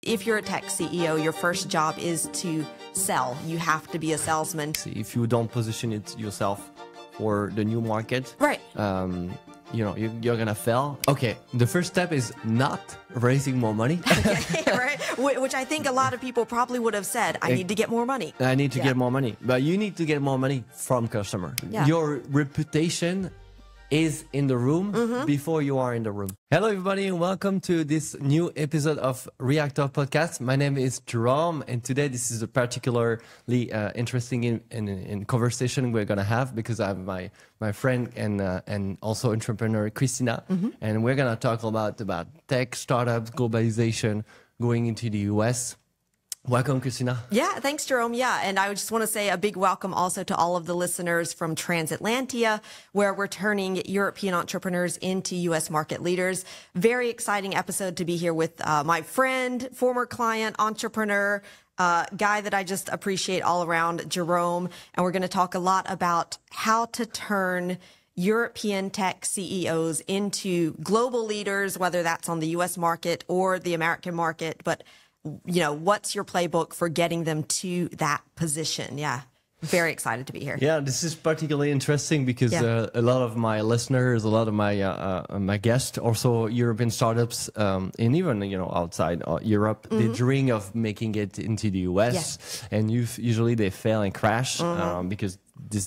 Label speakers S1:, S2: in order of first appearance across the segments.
S1: if you're a tech CEO, your first job is to sell. You have to be a salesman.
S2: If you don't position it yourself for the new market,
S1: right?
S2: You know, you're gonna fail. Okay, the first step is not raising more money.
S1: Okay, right? Which I think a lot of people probably would have said, I need to get more money.
S2: I need to get more money. But you need to get more money from customer.
S1: Yeah.
S2: Your reputation is in the room before you are in the room. Hello, everybody, and welcome to this new episode of Reactor Podcast. My name is Jerome, and today this is a particularly interesting in conversation we're going to have because I have my friend and also entrepreneur, Christina, and we're going to talk about tech, startups, globalization, going into the US. Welcome, Christina.
S1: Yeah, thanks, Jerome. Yeah, and I just want to say a big welcome also to all of the listeners from Transatlantia, where we're turning European entrepreneurs into U.S. market leaders. Very exciting episode to be here with my friend, former client, entrepreneur, guy that I just appreciate all around, Jerome. And we're going to talk a lot about how to turn European tech CEOs into global leaders, whether that's on the U.S. market or the American market, but you know, what's your playbook for getting them to that position? Yeah. Very excited to be here.
S2: Yeah, this is particularly interesting because a lot of my listeners, a lot of my guests, also European startups, and even outside Europe, they dream of making it into the US, and usually they fail and crash because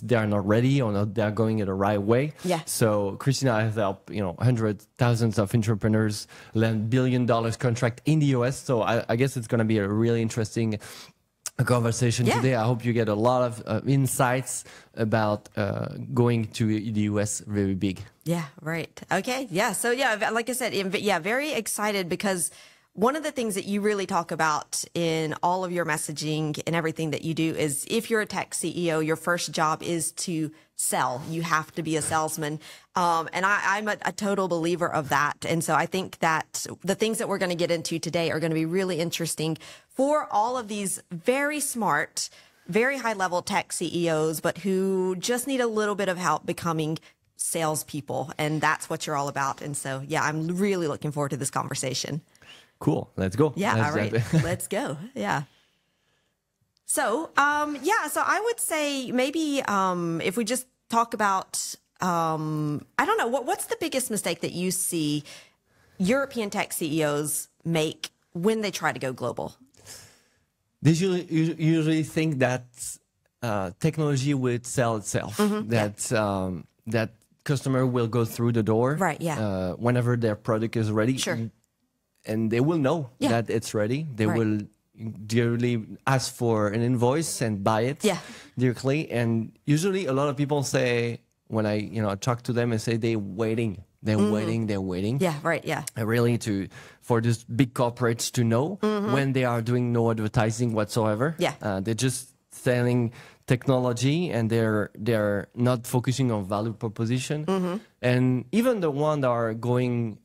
S2: they are not ready or not they're going in the right way.
S1: Yeah.
S2: So Christina has helped hundreds, thousands of entrepreneurs land $1 billion contract in the US. So I guess it's going to be a really interesting conversation today. I hope you get a lot of insights about going to the US very big.
S1: Yeah, right. Okay. Yeah. So yeah, like I said, very excited because one of the things that you really talk about in all of your messaging and everything that you do is if you're a tech CEO, your first job is to sell. You have to be a salesman. And I'm a total believer of that. And so I think that the things that we're going to get into today are going to be really interesting for all of these very smart, very high level tech CEOs, but who just need a little bit of help becoming salespeople. And that's what you're all about. And so, yeah, I'm really looking forward to this conversation.
S2: Cool. Let's go.
S1: Yeah. All right. Let's go. Yeah. So, so I would say maybe if we just talk about, I don't know, what's the biggest mistake that you see European tech CEOs make when they try to go global?
S2: They usually think that technology will sell itself, that customer will go through the door whenever their product is ready.
S1: Sure.
S2: And they will know that it's ready. They will directly ask for an invoice and buy it directly. And usually a lot of people say, when I talk to them and say they're waiting. They're waiting.
S1: Yeah, right, yeah.
S2: Really for these big corporates to know when they are doing no advertising whatsoever.
S1: Yeah.
S2: They're just selling technology and they're not focusing on value proposition. And even the ones that are going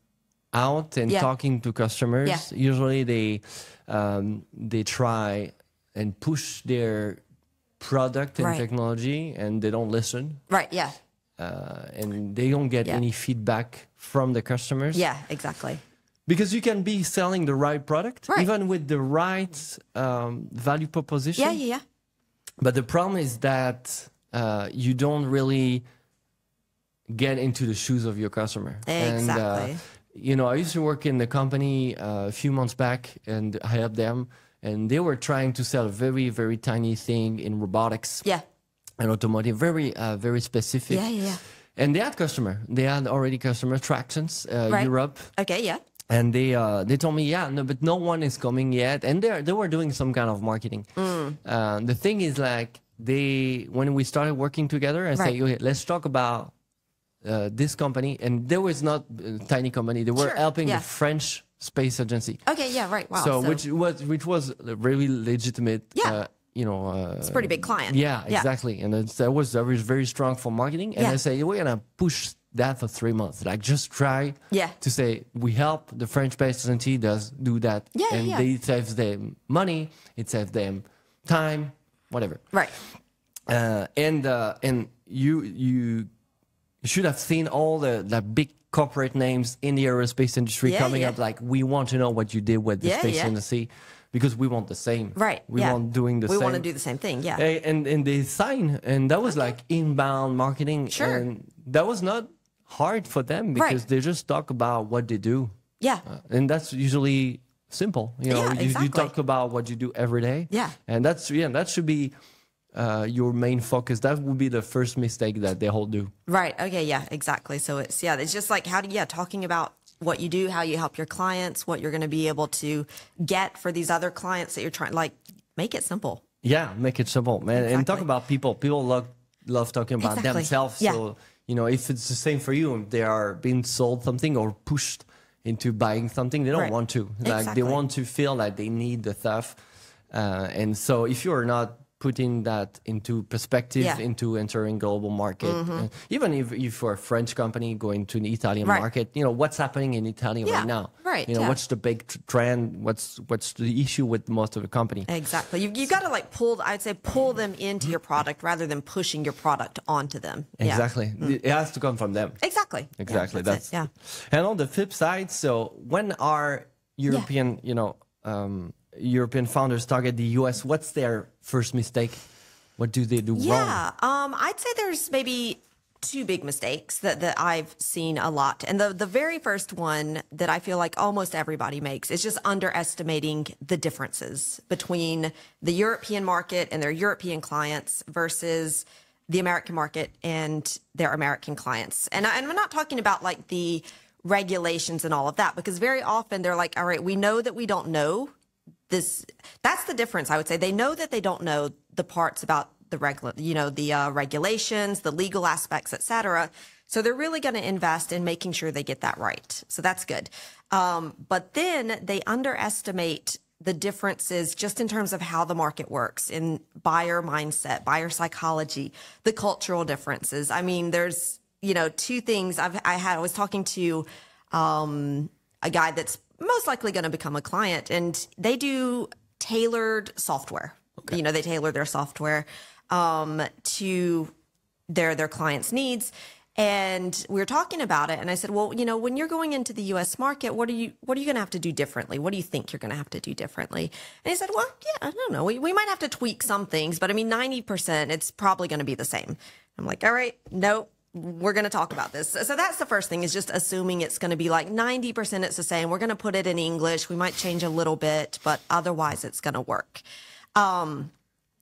S2: out and talking to customers, usually they try and push their product and technology and they don't listen.
S1: Right, yeah.
S2: And they don't get any feedback from the customers.
S1: Yeah, exactly.
S2: Because you can be selling the right product, even with the right value proposition.
S1: Yeah.
S2: But the problem is that you don't really get into the shoes of your customer.
S1: Exactly.
S2: And, I used to work in the company a few months back and I helped them. And they were trying to sell a very, very tiny thing in robotics. Yeah. And automotive, very specific.
S1: Yeah.
S2: And they had They had already customer tractions, Europe.
S1: Okay, yeah.
S2: And they told me, but no one is coming yet. And they were doing some kind of marketing. The thing is, like, when we started working together, I said, okay, let's talk about this company. And there was not a tiny company. They were helping the French space agency.
S1: Okay, yeah, right. Wow.
S2: So which was a really legitimate. Yeah.
S1: It's a pretty big client.
S2: Yeah, exactly. And that was very strong for marketing. And I say, we're going to push that for 3 months. Like, just try to say, we help the French space agency do that. It saves them money, it saves them time, whatever. Right. And you should have seen all the big corporate names in the aerospace industry coming up like, we want to know what you did with the space industry, because we want the same.
S1: Right.
S2: We want doing the same.
S1: We want to do the same thing. Yeah.
S2: And they sign, and that was like inbound marketing.
S1: Sure.
S2: And that was not hard for them because they just talk about what they do.
S1: Yeah.
S2: And that's usually simple. You know, you talk about what you do every day.
S1: Yeah.
S2: And that should be your main focus. That would be the first mistake that they all do.
S1: Right. Okay. Yeah, exactly. So it's just like talking about what you do, how you help your clients, what you're going to be able to get for these other clients that you're trying, like, make it simple.
S2: Yeah. Make it simple, man. Exactly. And talk about people. People love talking about themselves. Yeah. So, you know, if it's the same for you, they are being sold something or pushed into buying something, they don't want to. Like, they want to feel like they need the stuff. And so if you're not putting that into perspective, into entering global market, even if you're a French company going to an Italian market, you know, what's happening in Italy right now?
S1: Right.
S2: You know, what's the big trend? What's the issue with most of the company?
S1: Exactly. You got to like pull them into your product rather than pushing your product onto them.
S2: Exactly. It has to come from them.
S1: Exactly.
S2: Exactly. That's it. And on the flip side, so when our European, European founders target the US, what's their first mistake? What do they do wrong?
S1: I'd say there's maybe two big mistakes that I've seen a lot. And the very first one that I feel like almost everybody makes is just underestimating the differences between the European market and their European clients versus the American market and their American clients. And I'm not talking about like the regulations and all of that, because very often they're like, all right, we know that we don't know this. That's the difference, I would say. They know that they don't know the parts about the regulations, the legal aspects, etc. So they're really going to invest in making sure they get that right. So that's good. But then they underestimate the differences just in terms of how the market works, in buyer mindset, buyer psychology, the cultural differences. I mean, there's, two things I was talking to a guy that's most likely going to become a client, and they do tailored software. Okay. They tailor their software to their clients' needs. And we were talking about it, and I said, well, when you're going into the U.S. market, what are you going to have to do differently? What do you think you're going to have to do differently? And he said, well, I don't know. We might have to tweak some things, but I mean, 90%, it's probably going to be the same. I'm like, all right, no, we're going to talk about this. So that's the first thing, is just assuming it's going to be like 90% it's the same. We're going to put it in English. We might change a little bit, but otherwise it's going to work.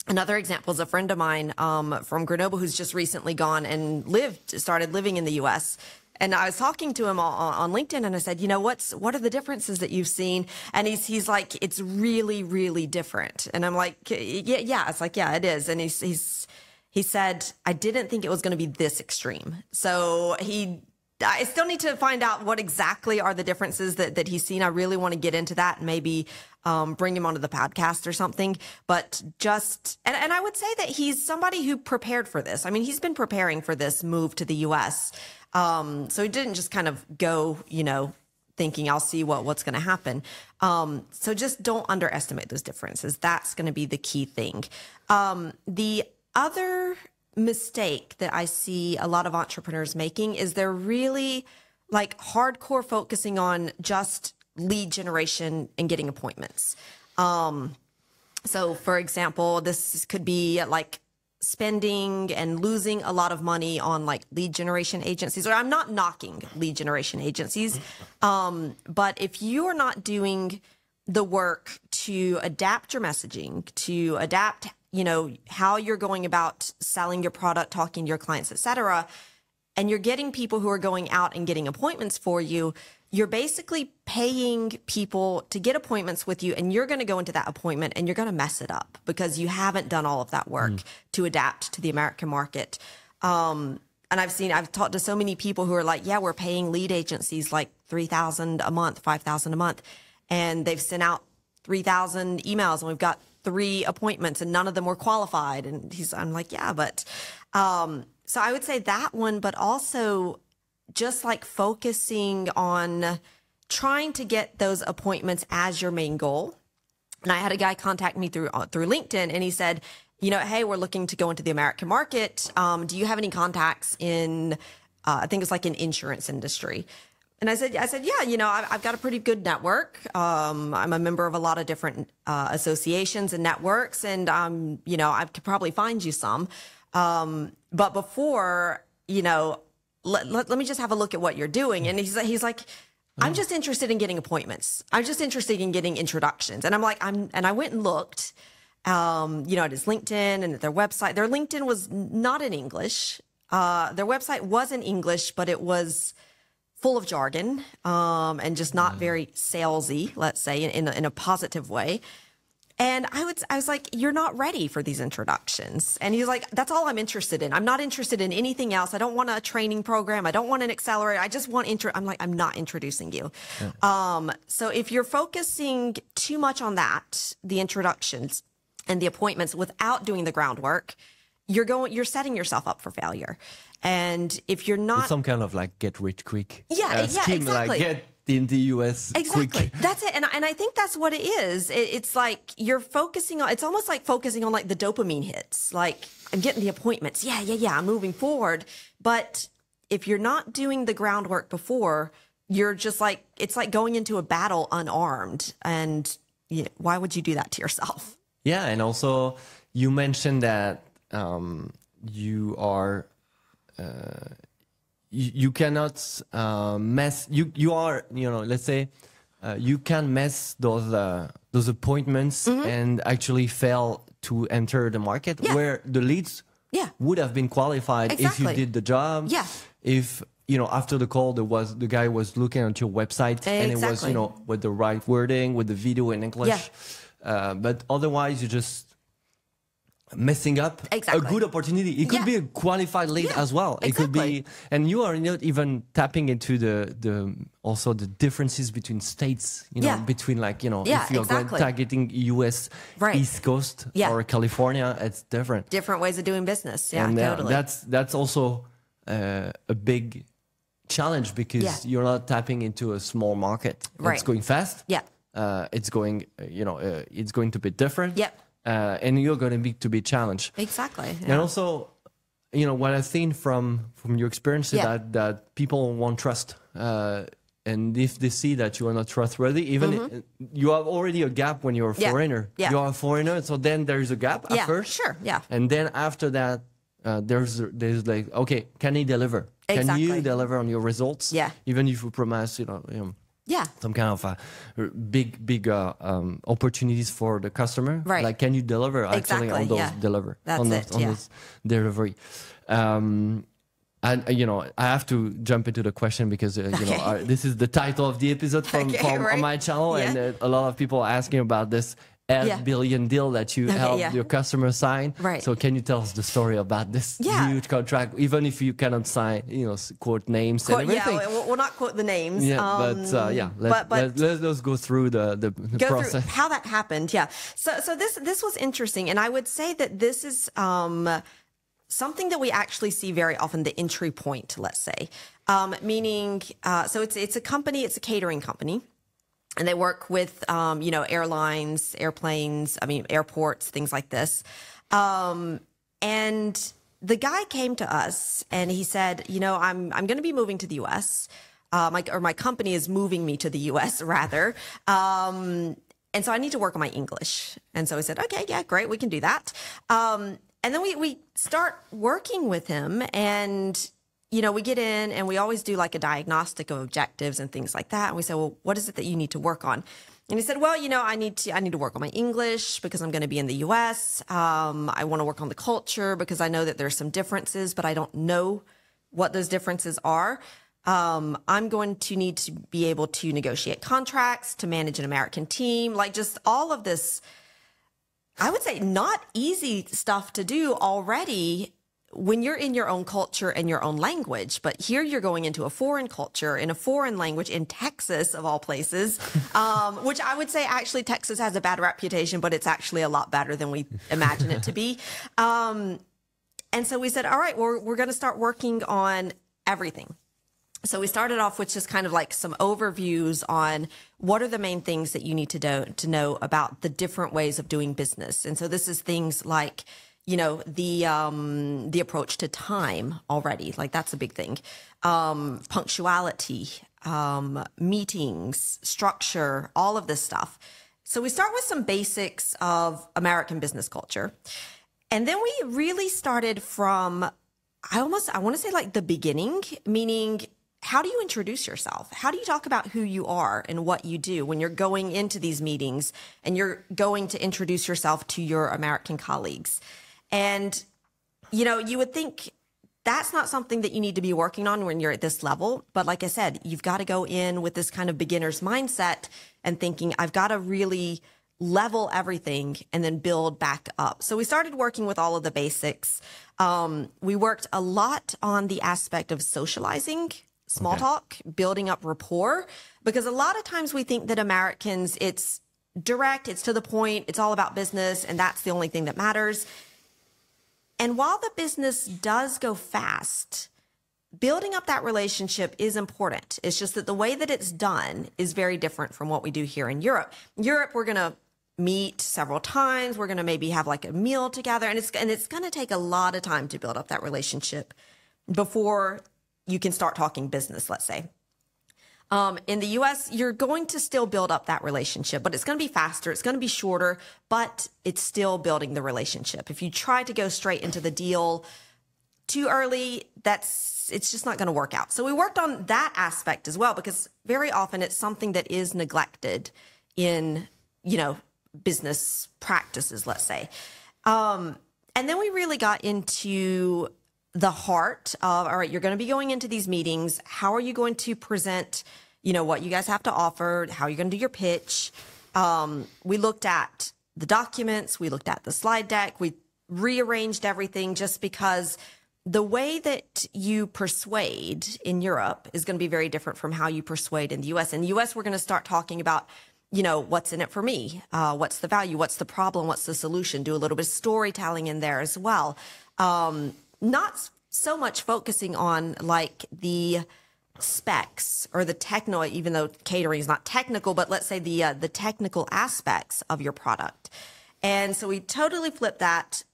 S1: Another example is a friend of mine from Grenoble who's just recently gone and started living in the U.S. And I was talking to him on LinkedIn, and I said, what are the differences that you've seen? And he's like, it's really, really different. And I'm like, yeah. It's like, yeah, it is. And he said, I didn't think it was going to be this extreme. So I still need to find out what exactly are the differences that he's seen. I really want to get into that and maybe bring him onto the podcast or something. But and I would say that he's somebody who prepared for this. I mean, he's been preparing for this move to the U.S. So he didn't just kind of go, thinking I'll see what's going to happen. So just don't underestimate those differences. That's going to be the key thing. The other mistake that I see a lot of entrepreneurs making is they're really like hardcore focusing on just lead generation and getting appointments. So for example, this could be like spending and losing a lot of money on like lead generation agencies. Or I'm not knocking lead generation agencies, but if you are not doing the work to adapt your messaging, to adapt how you're going about selling your product, talking to your clients, et cetera, and you're getting people who are going out and getting appointments for you, you're basically paying people to get appointments with you, and you're going to go into that appointment and you're going to mess it up because you haven't done all of that work to adapt to the American market. And I've talked to so many people who are like, yeah, we're paying lead agencies like $3,000 a month, $5,000 a month, and they've sent out 3,000 emails, and we've got 3 appointments and none of them were qualified. And I'm like, yeah, but, so I would say that one, but also just like focusing on trying to get those appointments as your main goal. And I had a guy contact me through LinkedIn, and he said, hey, we're looking to go into the American market. Do you have any contacts in I think it's like an insurance industry. And I said, yeah, I've got a pretty good network. I'm a member of a lot of different associations and networks, and I could probably find you some. But before, let me just have a look at what you're doing. And he's like, I'm just interested in getting appointments. I'm just interested in getting introductions. And I'm like, and I went and looked, at his LinkedIn and at their website. Their LinkedIn was not in English. Their website was in English, but it was full of jargon, and just not very salesy, let's say, in a positive way. And I was like, you're not ready for these introductions. And he's like, that's all I'm interested in. I'm not interested in anything else. I don't want a training program. I don't want an accelerator. I just want I'm like, I'm not introducing you. Yeah. So if you're focusing too much on that, the introductions and the appointments without doing the groundwork, you're setting yourself up for failure. And if you're not,
S2: it's some kind of like get rich quick
S1: scheme, exactly.
S2: Like get in the US
S1: exactly
S2: quick.
S1: That's it. And I think that's what it is. It's like you're focusing on, it's almost like focusing on like the dopamine hits. Like, I'm getting the appointments. Yeah, I'm moving forward. But if you're not doing the groundwork before, you're just like, it's like going into a battle unarmed. And why would you do that to yourself?
S2: Yeah. And also you mentioned that you are, you cannot mess. You are, let's say, you can mess those appointments and actually fail to enter the market where the leads would have been qualified if you did the job. Yeah. If after the call the guy was looking at your website and it was with the right wording, with the video in English. Yeah. But otherwise you just messing up a good opportunity. It could be a qualified lead as well. It could be, and you are not even tapping into the also the differences between states, between like, if you're going targeting US East Coast or California, it's different.
S1: Different ways of doing business. Yeah,
S2: and,
S1: totally.
S2: That's also a big challenge because you're not tapping into a small market.
S1: Right.
S2: It's going fast. Yeah. It's going, it's going to be different. Yep. And you're going to be challenged.
S1: Exactly. Yeah.
S2: And also, what I've seen from your experience is that people want trust. And if they see that you are not trustworthy, even you have already a gap when you're a foreigner. Yeah. You are a foreigner, so then there's a gap at first. Sure. Yeah. And then after that, there's like, okay, can he deliver? Exactly. Can you deliver on your results? Yeah. Even if you promise, some kind of big opportunities for the customer. Right. Like, can you deliver actually on those those delivery? And I have to jump into the question because this is the title of the episode from on my channel, and a lot of people are asking about this billion deal that you helped your customer sign. Right. So can you tell us the story about this huge contract, even if you cannot sign, quote names and everything?
S1: Yeah, we'll not quote the names.
S2: Yeah, let's go through the process.
S1: Through how that happened. Yeah. So this was interesting, and I would say that this is something that we actually see very often, the entry point, let's say, meaning so it's a company, it's a catering company. And they work with, airlines, airplanes, airports, things like this. And the guy came to us and he said, I'm going to be moving to the U.S. My company is moving me to the U.S. rather. And so I need to work on my English. And so we said, okay, yeah, great. We can do that. And then we start working with him, and we get in and we always do like a diagnostic of objectives and things like that. And we say, well, what is it that you need to work on? And he said, well, I need to work on my English because I'm going to be in the US. I want to work on the culture because I know that there's some differences, but I don't know what those differences are. I'm going to need to be able to negotiate contracts, to manage an American team, like just all of this, I would say not easy stuff to do already when you're in your own culture and your own language. But here you're going into a foreign culture in a foreign language in Texas, of all places, which I would say actually Texas has a bad reputation, but it's actually a lot better than we imagine it to be. And so we said, all right, we're going to start working on everything. So we started off with just kind of like some overviews on what are the main things that you need to know about the different ways of doing business. And so this is things like, the approach to time already. Like that's a big thing. Punctuality, meetings, structure, all of this stuff. So we start with some basics of American business culture. And then we really started from, I want to say like the beginning, meaning how do you introduce yourself? How do you talk about who you are and what you do when you're going into these meetings and you're going to introduce yourself to your American colleagues? And, you would think that's not something that you need to be working on when you're at this level. But like I said, you've got to go in with this kind of beginner's mindset and thinking, I've got to really level everything and then build back up. So we started working with all of the basics. We worked a lot on the aspect of socializing, small talk, building up rapport, because a lot of times we think that Americans, it's direct, it's to the point, it's all about business, and that's the only thing that matters. And while the business does go fast, building up that relationship is important. It's just that the way that it's done is very different from what we do here in Europe. In Europe, we're going to meet several times. We're going to maybe have like a meal together, and it's going to take a lot of time to build up that relationship before you can start talking business, let's say. In the US, you're going to still build up that relationship, but it's going to be faster. It's going to be shorter, but it's still building the relationship. If you try to go straight into the deal too early, it's just not going to work out. So we worked on that aspect as well, because very often it's something that is neglected in, business practices, let's say. And then we really got into the heart of, all right, you're going to be going into these meetings. How are you going to present, what you guys have to offer? How are you going to do your pitch? We looked at the documents. We looked at the slide deck. We rearranged everything just because the way that you persuade in Europe is going to be very different from how you persuade in the US. In the US, we're going to start talking about, what's in it for me? What's the value? What's the problem? What's the solution? Do a little bit of storytelling in there as well. Not so much focusing on like the specs or the techno, even though catering is not technical, but let's say the technical aspects of your product. And so we totally flipped that.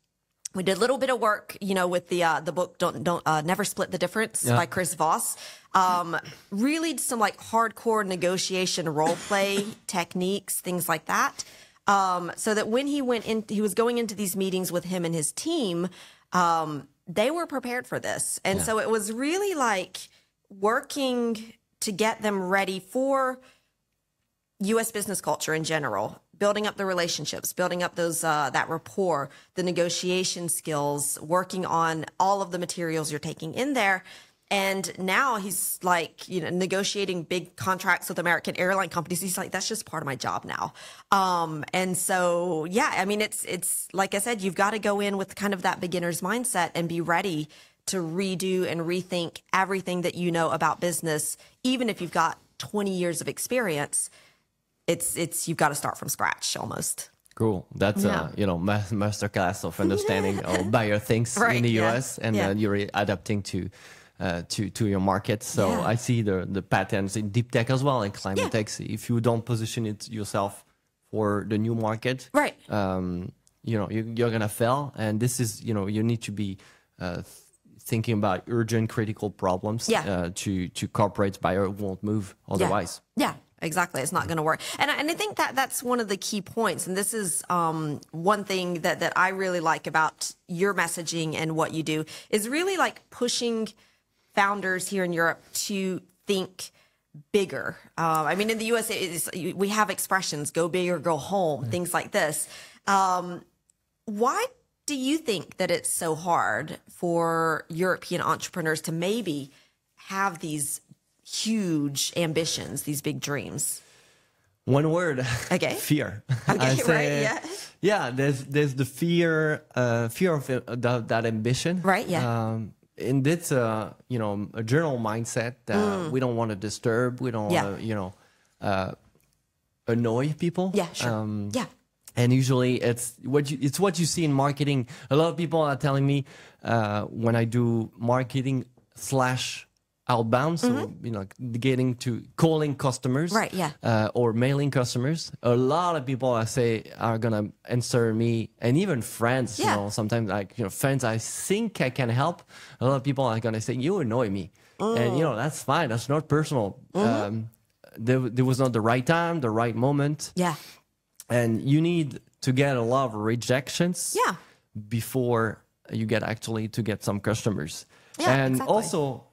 S1: We did a little bit of work, with the book Don't Never Split the Difference by Chris Voss. Really some like hardcore negotiation role play techniques, things like that. So that when he was going into these meetings with him and his team, they were prepared for this. And so it was really like working to get them ready for U.S. business culture in general, building up the relationships, building up those that rapport, the negotiation skills, working on all of the materials you're taking in there. And now he's like, negotiating big contracts with American airline companies. He's like, that's just part of my job now. And so, it's like I said, you've got to go in with kind of that beginner's mindset and be ready to redo and rethink everything that you know about business. Even if you've got 20 years of experience, you've got to start from scratch almost.
S2: Cool. That's masterclass of understanding or buyer things in the US, and you're adapting to your market. So I see the patterns in deep tech as well, and climate tech. If you don't position it yourself for the new market,
S1: right?
S2: You're gonna fail. And this is, you need to be thinking about urgent, critical problems. To corporate buyer won't move otherwise.
S1: Yeah. Exactly. It's not going to work. And I think that's one of the key points. And this is one thing that I really like about your messaging and what you do is really like pushing founders here in Europe to think bigger. In the US, we have expressions, go big or go home, things like this. Why do you think that it's so hard for European entrepreneurs to maybe have these huge ambitions, these big dreams?
S2: One word.
S1: Okay.
S2: Fear.
S1: Okay, right.
S2: Yeah. There's the fear of that ambition.
S1: Right. Yeah.
S2: And it's a general mindset that we don't want to disturb. We don't want to annoy people. Yeah. Sure. And usually it's what you see in marketing. A lot of people are telling me when I do marketing / outbound, so getting to calling customers,
S1: Right, yeah.
S2: or mailing customers. A lot of people I say are gonna answer me, and even friends.
S1: Yeah.
S2: Sometimes friends I think I can help. A lot of people are gonna say you annoy me, and that's fine. That's not personal. There was not the right time, the right moment.
S1: Yeah.
S2: And you need to get a lot of rejections.
S1: Yeah.
S2: Before you get some customers.
S1: Yeah,
S2: and
S1: exactly.
S2: also,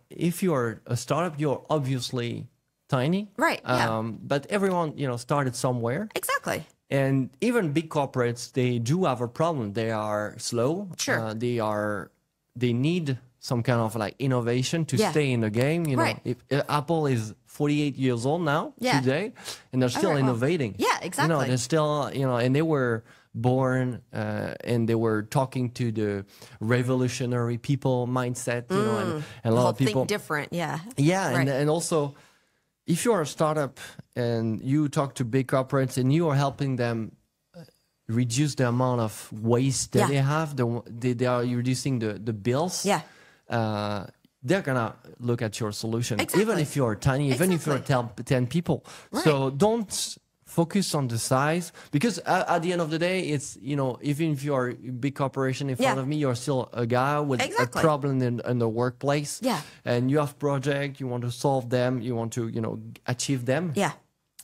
S2: if you're a startup, you're obviously tiny.
S1: Right, yeah.
S2: But everyone, started somewhere.
S1: Exactly.
S2: And even big corporates, they do have a problem. They are slow.
S1: Sure.
S2: They need some kind of like innovation to stay in the game.
S1: Right.
S2: If Apple is 48 years old now today, and they're still innovating.
S1: Yeah, exactly.
S2: They're still, and they were born and they were talking to the revolutionary people mindset, and a lot of people
S1: think different. Yeah.
S2: Yeah.
S1: Right.
S2: And also, if you're a startup and you talk to big corporates and you are helping them reduce the amount of waste that they have, they are reducing the bills.
S1: Yeah.
S2: They're gonna look at your solution,
S1: Exactly.
S2: even if you're tiny, even if you're 10 people.
S1: Right.
S2: So don't focus on the size, because at the end of the day, it's even if you're a big corporation in front of me, you're still a guy with a problem in the workplace.
S1: Yeah.
S2: And you have projects, you want to solve them, you want to achieve them.
S1: Yeah.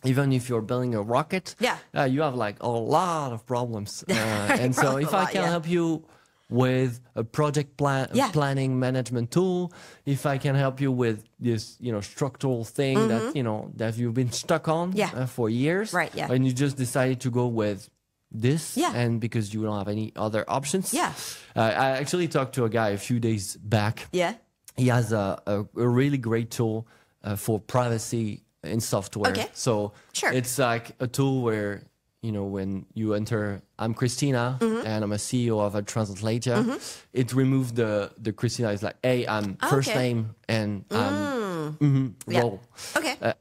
S2: Even if you're building a rocket, you have like a lot of problems. And so if I can help you with a project planning management tool, if I can help you with this, structural thing that you've been stuck on for years,
S1: Right, yeah.
S2: and you just decided to go with this, and because you don't have any other options.
S1: Yeah.
S2: I actually talked to a guy a few days back.
S1: Yeah.
S2: He has a really great tool for privacy in software.
S1: Okay.
S2: So
S1: Sure.
S2: it's like a tool where, when you enter, I'm Christina and I'm a CEO of a translator, it removes the Christina. It's like, hey, I'm first name and I'm role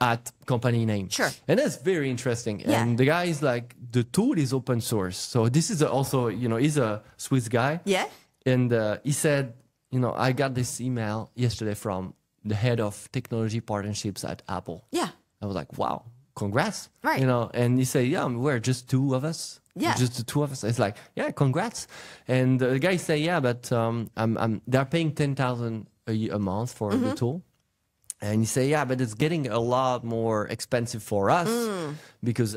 S2: at company name.
S1: Sure.
S2: And that's very interesting.
S1: Yeah.
S2: And the guy is like, the tool is open source. So this is also, he's a Swiss guy.
S1: Yeah.
S2: And he said, I got this email yesterday from the head of technology partnerships at Apple.
S1: Yeah.
S2: I was like, wow, congrats.
S1: Right.
S2: And he said, yeah, we're just two of us.
S1: Yeah.
S2: Just the two of us. It's like, yeah, congrats. And the guy say, yeah, but they're paying 10,000 a month for the tool. And you say, yeah, but it's getting a lot more expensive for us because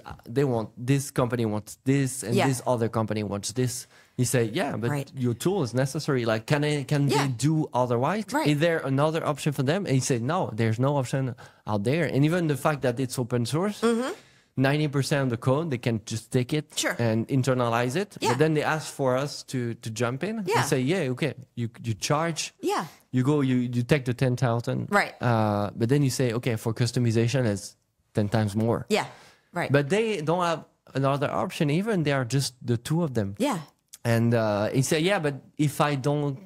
S2: this company wants this and this other company wants this. You say, yeah, but your tool is necessary. Like, can they do otherwise?
S1: Right.
S2: Is there another option for them? And you say, no, there's no option out there. And even the fact that it's open source, 90% of the code, they can just take it and internalize it.
S1: Yeah.
S2: But then they ask for us to jump in and say, yeah, okay, you charge.
S1: Yeah.
S2: You go, you take the 10,000.
S1: Right.
S2: But then you say, okay, for customization, it's 10 times more.
S1: Yeah. Right.
S2: But they don't have another option. Even they are just the two of them.
S1: Yeah.
S2: And he said, yeah, but if I don't,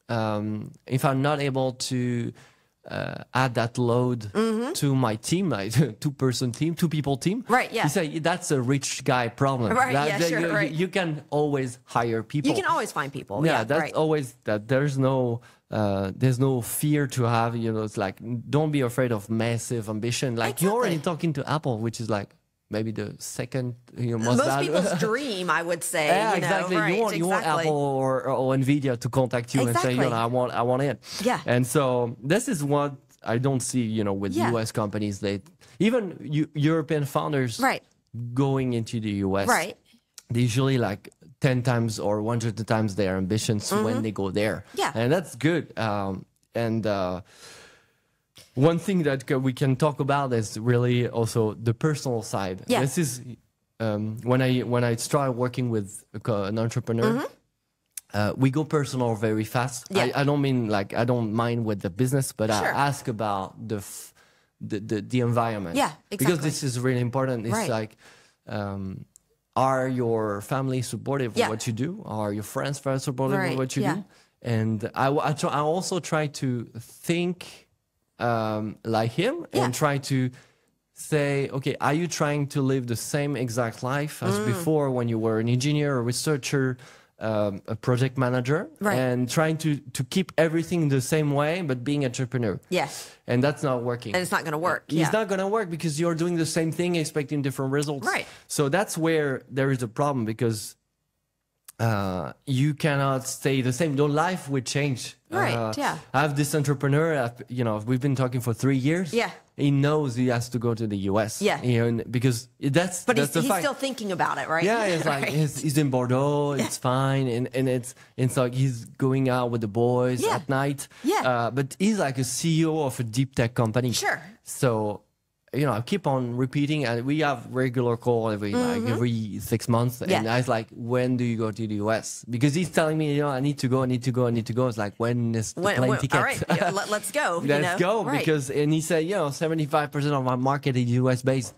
S2: if I'm not able to add that load to my team, like two people team.
S1: Right, yeah.
S2: He said, that's a rich guy problem.
S1: Right, yeah, sure,
S2: you can always hire people.
S1: You can always find people.
S2: Yeah,
S1: Yeah,
S2: that's
S1: right.
S2: always that. There's no fear to have. It's like, don't be afraid of massive ambition. Like you're already talking to Apple, which is like maybe the second most
S1: people's dream, I would say.
S2: Yeah, exactly.
S1: Right,
S2: You want Apple or Nvidia to contact you and say, I want it.
S1: Yeah.
S2: And so this is what I don't see, with US companies. Even European founders going into the US.
S1: Right.
S2: They usually like 10 times or 100 times their ambitions when they go there.
S1: Yeah.
S2: And that's good. One thing that we can talk about is really also the personal side.
S1: Yeah.
S2: This is when I started working with an entrepreneur, we go personal very fast.
S1: Yeah.
S2: I don't mean like I don't mind with the business, but I
S1: Sure.
S2: ask about the environment.
S1: Yeah, exactly.
S2: Because this is really important. It's like, are your family supportive of what you do? Are your friends very supportive of what you do? And I also try to think like him and try to say, okay, are you trying to live the same exact life as before when you were an engineer or researcher? a project manager and trying to keep everything the same way, but being entrepreneur.
S1: Yes.
S2: And that's not working.
S1: And it's not going to work.
S2: It's not going to work because you're doing the same thing, expecting different results.
S1: Right.
S2: So that's where there is a problem, because you cannot stay the same. Your life would change.
S1: Right.
S2: I have this entrepreneur, we've been talking for 3 years.
S1: Yeah.
S2: He knows he has to go to the US.
S1: Yeah.
S2: Because that's
S1: But
S2: that's
S1: he's
S2: fact.
S1: still thinking about it, right?
S2: Yeah, it's like he's in Bordeaux, it's fine, and it's like he's going out with the boys at night.
S1: Yeah.
S2: But he's like a CEO of a deep tech company.
S1: Sure.
S2: So, I keep on repeating, and we have regular call every 6 months. And I was like, when do you go to the US? Because he's telling me, I need to go. It's like, when is the plane ticket?
S1: All right, let's go.
S2: Let's go.
S1: Right.
S2: Because, and he said, 75% of my market is US based.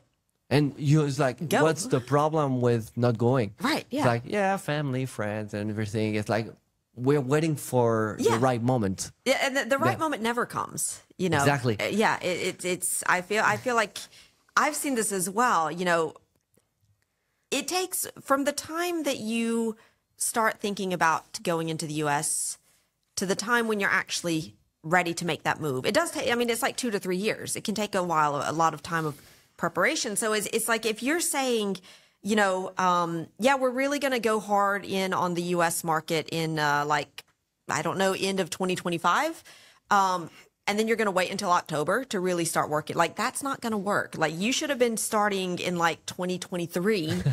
S2: And it's like, what's the problem with not going?
S1: Right, yeah.
S2: It's like, family, friends, and everything. It's like, we're waiting for the right moment.
S1: Yeah, and the right moment never comes.
S2: Exactly.
S1: Yeah, it's. I feel like I've seen this as well. It takes from the time that you start thinking about going into the U.S. to the time when you're actually ready to make that move. It does take. I mean, it's like 2 to 3 years. It can take a while, a lot of time of preparation. So it's like if you're saying, we're really going to go hard in on the U.S. market in end of 2025. And then you're going to wait until October to really start working. Like, that's not going to work. Like, you should have been starting in 2023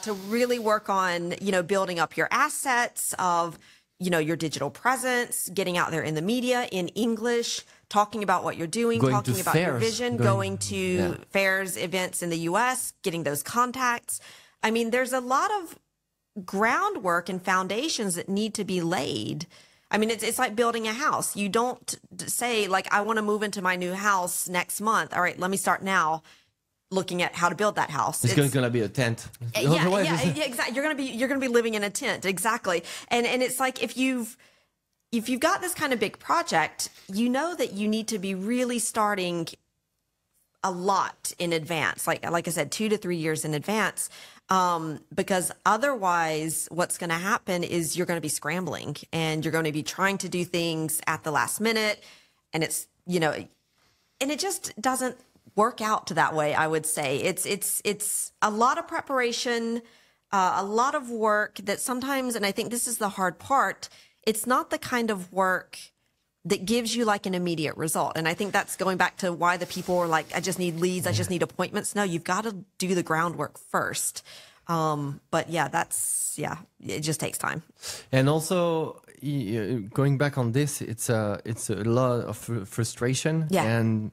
S1: to really work on, building up your assets of, your digital presence, getting out there in the media in English, talking about what you're doing, talking about your vision, going to fairs, events in the U.S., getting those contacts. I mean, there's a lot of groundwork and foundations that need to be laid. I mean, it's like building a house. You don't say, like, I want to move into my new house next month. All right, let me start now looking at how to build that house.
S2: It's going to be a tent.
S1: Exactly. You're going to be living in a tent. Exactly. And it's like if you've got this kind of big project, that you need to be really starting a lot in advance. Like I said, 2 to 3 years in advance. Because otherwise what's going to happen is you're going to be scrambling and you're going to be trying to do things at the last minute. And it's, and it just doesn't work out to that way. I would say it's a lot of preparation, a lot of work that sometimes, and I think this is the hard part, it's not the kind of work that gives you like an immediate result. And I think that's going back to why the people are like, I just need leads, I just need appointments. No, you've got to do the groundwork first. But it just takes time. And
S2: also going back on this, it's a lot of frustration. Yeah. And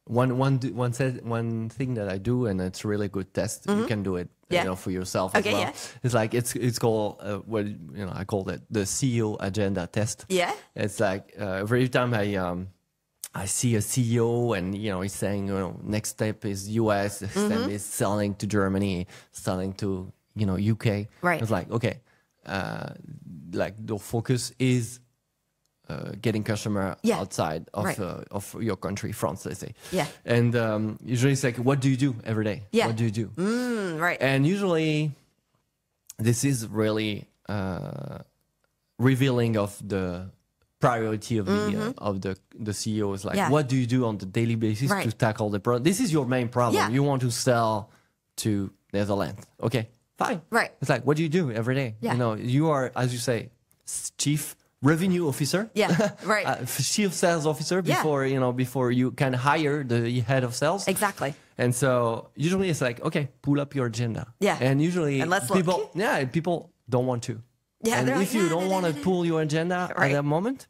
S2: one thing that I do, and it's a really good test. You can do it, for yourself as well. Yeah. It's like it's called I call it the CEO agenda test. Yeah. It's like every time I see a CEO and he's saying next step is US, next step is selling to Germany, selling to UK. Right. It's like okay, like the focus is getting customer outside of your country, France, let's say. Yeah. And usually it's like, what do you do every day? Yeah. What do you do? Right. And usually this is really revealing of the priority of the CEO. Is like, what do you do on the daily basis to tackle the problem? This is your main problem. Yeah. You want to sell to Netherlands. Okay, fine. Right. It's like, what do you do every day? Yeah. You are, as you say, chief revenue officer, right? Chief sales officer before you can hire the head of sales. Exactly. And so usually it's like, okay, pull up your agenda. Yeah. And usually people don't want to. Yeah. And if you don't want to pull your agenda at that moment,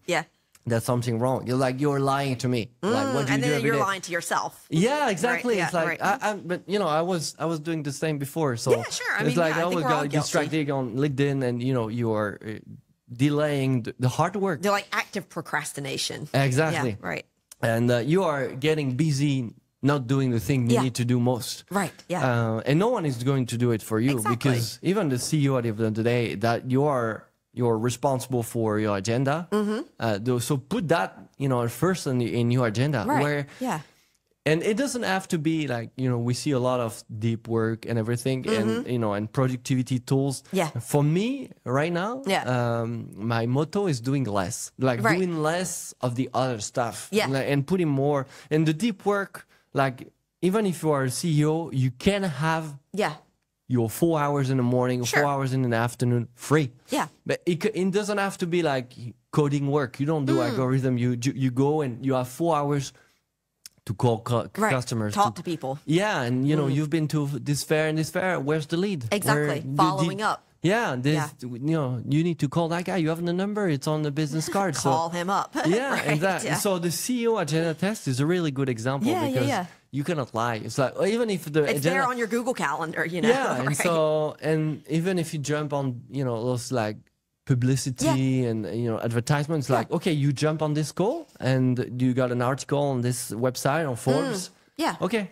S2: that's something wrong. You're lying to me. Like, what do you do every day? You're lying to yourself. Yeah, exactly. Right. It's like, but I was doing the same before. So yeah, sure. I mean, I always got distracted on LinkedIn, and you are delaying the hard work. They're like active procrastination. Exactly. Yeah, right. And you are getting busy not doing the thing you need to do most. Right. Yeah. And no one is going to do it for you because even the CEO at the end of the day, that you're responsible for your agenda. So put that first in your agenda where And it doesn't have to be like, we see a lot of deep work and everything and, and productivity tools.
S1: Yeah.
S2: For me right now, my motto is doing less, like doing less of the other stuff and putting more in the deep work. Like, even if you are a CEO, you can have your 4 hours in the morning, 4 hours in the afternoon free.
S1: Yeah.
S2: But it doesn't have to be like coding work. You don't do algorithm. You go and you have 4 hours to call customers,
S1: talk to people.
S2: Yeah, and you've been to this fair and this fair. Where's the lead?
S1: Exactly, following up.
S2: Yeah, you need to call that guy. You have the number. It's on the business card.
S1: Call him up.
S2: Yeah, exactly. Yeah. So the CEO agenda test is a really good example because you cannot lie. It's like even if it's
S1: there on your Google Calendar,
S2: Yeah, and even if you jump on those like publicity and advertisements, like okay, you jump on this call and you got an article on this website on Forbes. Okay,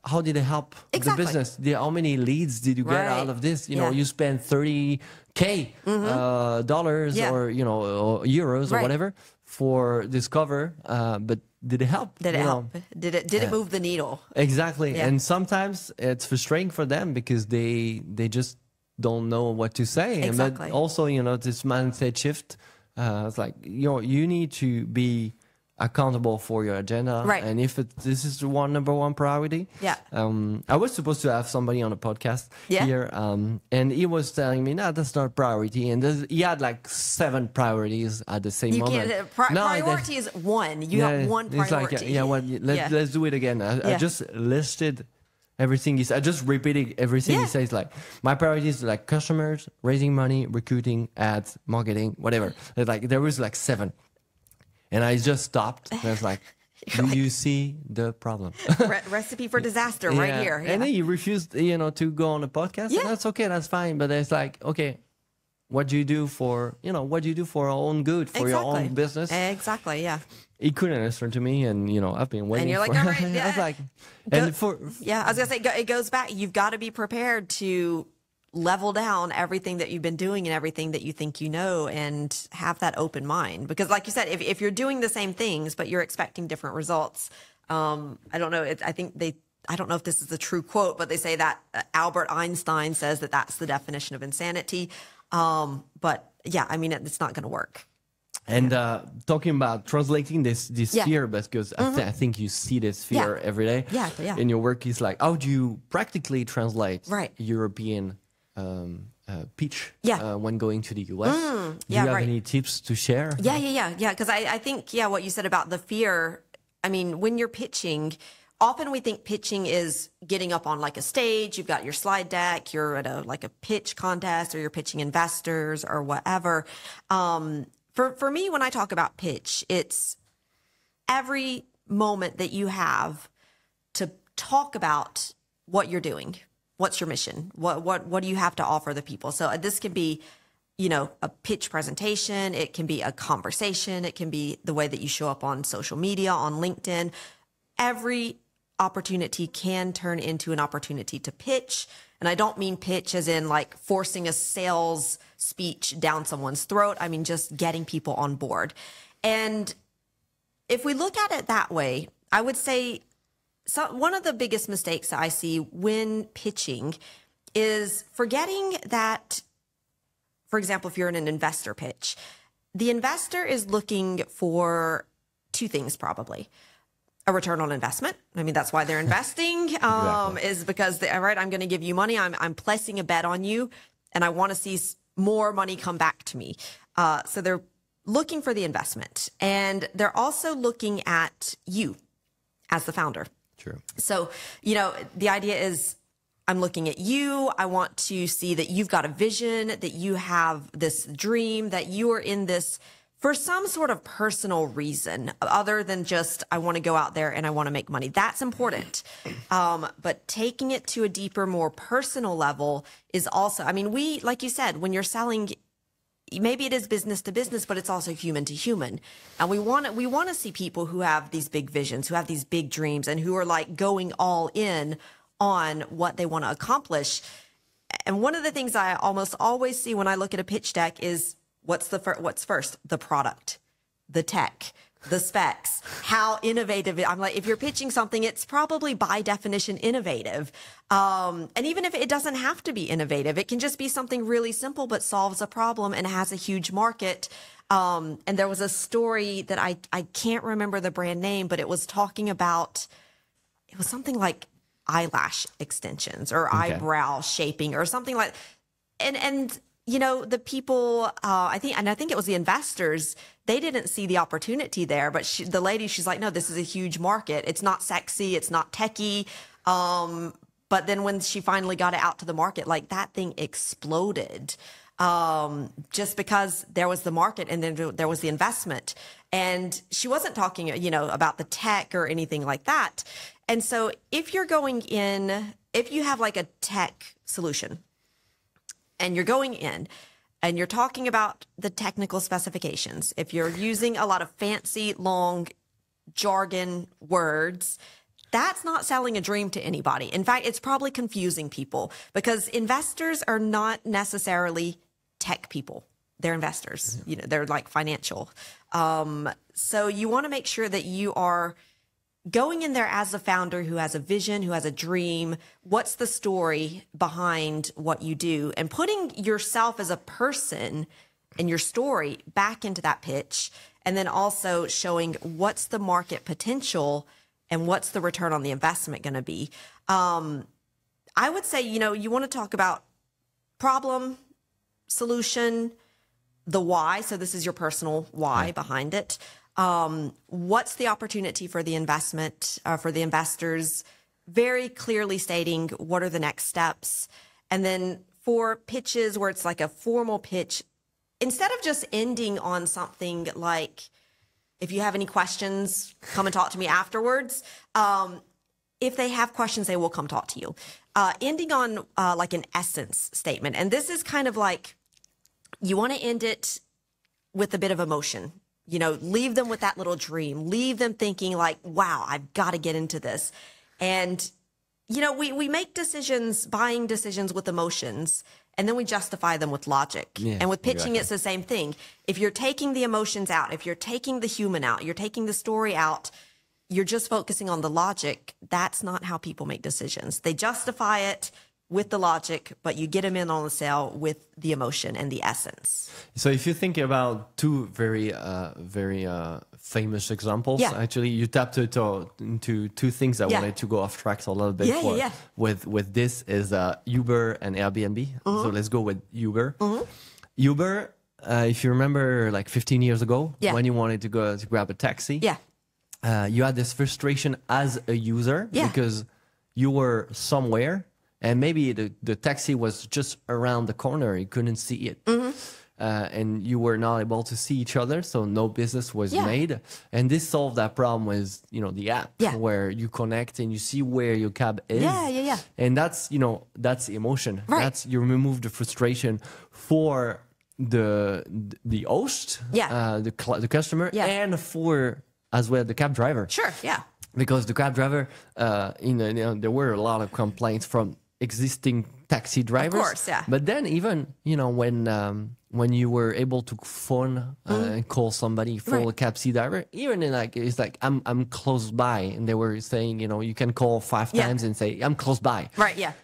S2: how did it help the business? How many leads did you get out of this? You spend $30K dollars or or euros or whatever for this cover, but did it help?
S1: Did it help? Did it move the needle?
S2: Exactly. And sometimes it's frustrating for them because they just don't know what to say.
S1: Exactly.
S2: But also, this mindset shift. It's like you need to be accountable for your agenda, and if this is the number one priority. I was supposed to have somebody on a podcast here, and he was telling me, no, that's not priority, and he had like 7 priorities at the same moment.
S1: Priority is one. You have one priority.
S2: It's like, let's do it again. I just listed everything I just repeated everything he says. Like, my priorities are like customers, raising money, recruiting, ads, marketing, whatever. Like, there was like 7. And I just stopped. And I was like, do you see the problem?
S1: Recipe for disaster right here. Yeah.
S2: And then he refused, to go on a podcast. And that's okay. That's fine. But it's like, okay, what do you do for, our own good, for your own business?
S1: Exactly. Yeah.
S2: He couldn't answer to me. And, I've been waiting.
S1: And you're like,
S2: all
S1: right.
S2: I was like,
S1: I was going to say, it goes back. You've got to be prepared to level down everything that you've been doing and everything that you think and have that open mind. Because like you said, if you're doing the same things, but you're expecting different results, I don't know. I don't know if this is a true quote, but they say that Albert Einstein says that that's the definition of insanity. But yeah, I mean, it's not going to work.
S2: And talking about translating this fear, because I think you see this fear every day in your work, is like, how do you practically translate European pitch when going to the US? Do you have any tips to share?
S1: Yeah. Because I think, what you said about the fear, I mean, when you're pitching, often we think pitching is getting up on like a stage, you've got your slide deck, you're at a pitch contest, or you're pitching investors or whatever. For me, when I talk about pitch, it's every moment that you have to talk about what you're doing. What's your mission? What do you have to offer the people? So this can be, a pitch presentation. It can be a conversation. It can be the way that you show up on social media, on LinkedIn. Every opportunity can turn into an opportunity to pitch. And I don't mean pitch as in like forcing a sales speech down someone's throat. I mean, just getting people on board. And if we look at it that way, I would say one of the biggest mistakes that I see when pitching is forgetting that, for example, if you're in an investor pitch, the investor is looking for 2 things probably. A return on investment. I mean, that's why they're investing, is because, I'm going to give you money. I'm placing a bet on you, and I want to see more money come back to me. So they're looking for the investment, and they're also looking at you as the founder.
S2: True.
S1: So, the idea is I'm looking at you. I want to see that you've got a vision, that you have this dream, that you are in this for some sort of personal reason other than just, I want to go out there and I want to make money. That's important. But taking it to a deeper, more personal level is also, I mean, like you said, when you're selling, maybe it is business to business, but it's also human to human. And we want to see people who have these big visions, who have these big dreams, and who are like going all in on what they want to accomplish. And one of the things I almost always see when I look at a pitch deck is what's first? The product, the tech, the specs, how innovative I'm like, if you're pitching something, it's probably by definition innovative. And even if it doesn't have to be innovative, it can just be something really simple, but solves a problem and has a huge market. And there was a story that I can't remember the brand name, but it was talking about, it was something like eyelash extensions or eyebrow shaping or something like, and you know, the people, I think it was the investors, they didn't see the opportunity there, but the lady, she's like, no, this is a huge market. It's not sexy. It's not techie. But then when she finally got it out to the market, like that thing exploded, just because there was the market and then there was the investment. And she wasn't talking, you know, about the tech or anything like that. And so if you're going in, if you have like a tech solution, and you're going in and you're talking about the technical specifications, if you're using a lot of fancy, long jargon words, that's not selling a dream to anybody. In fact, it's probably confusing people because investors are not necessarily tech people. They're investors. You know, they're like financial. So you want to make sure that you are going in there as a founder who has a vision, who has a dream. What's the story behind what you do? And putting yourself as a person and your story back into that pitch. And then also showing what's the market potential and what's the return on the investment going to be. I would say, you know, you want to talk about problem, solution, the why. So this is your personal why behind it. What's the opportunity for the investment, for the investors, very clearly stating what are the next steps. And then for pitches where it's like a formal pitch, instead of just ending on something like, if you have any questions, come and talk to me afterwards. If they have questions, they will come talk to you. Ending on like an essence statement. And this is kind of like, you want to end it with a bit of emotion. You know, leave them with that little dream. Leave them thinking like, wow, I've got to get into this. And, you know, we make decisions, buying decisions with emotions, and then we justify them with logic. Yeah, and with pitching, it's the same thing. If you're taking the emotions out, if you're taking the human out, you're taking the story out, you're just focusing on the logic. That's not how people make decisions. They justify it with the logic, but you get them in on the sale with the emotion and the essence. So
S2: if you think about two very famous examples, actually, you tapped into two things I wanted to go off track a little bit with this is Uber and Airbnb. So let's go with Uber. Uber, if you remember like 15 years ago, when you wanted to go to grab a taxi, you had this frustration as a user because you were somewhere and maybe the taxi was just around the corner. You couldn't see it. And you were not able to see each other, so no business was made. And this solved that problem with, you know, the app where you connect and you see where your cab is. And that's, you know, that's emotion. That's, you remove the frustration for the host, the customer, and for as well the cab driver. Because the cab driver, you know, there were a lot of complaints from existing taxi drivers. Of course, But then even, you know, when you were able to phone and call somebody for a cab driver, even in like, it's like, I'm close by. And they were saying, you know, you can call 5 times and say, I'm close by.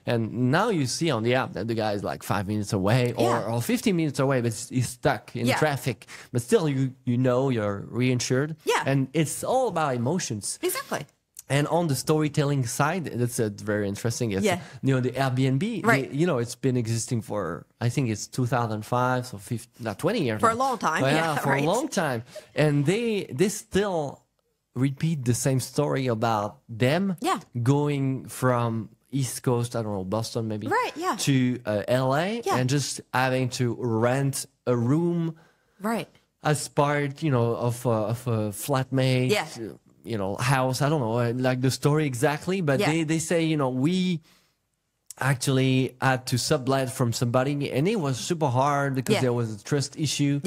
S2: And now you see on the app that the guy is like 5 minutes away or 15 minutes away, but he's stuck in traffic. But still, you know, you're reinsured. And it's all about emotions. And on the storytelling side, that's very interesting. It's, you know, the Airbnb, you know, it's been existing for, I think it's 2005, so 20 years.
S1: For a long time.
S2: For a long time. And they still repeat the same story about them going from East Coast, I don't know, Boston maybe, to LA and just having to rent a room as part, you know, of a flatmate. You know, house, I don't know, like the story exactly, but they say, you know, we actually had to sublet from somebody and it was super hard because there was a trust issue.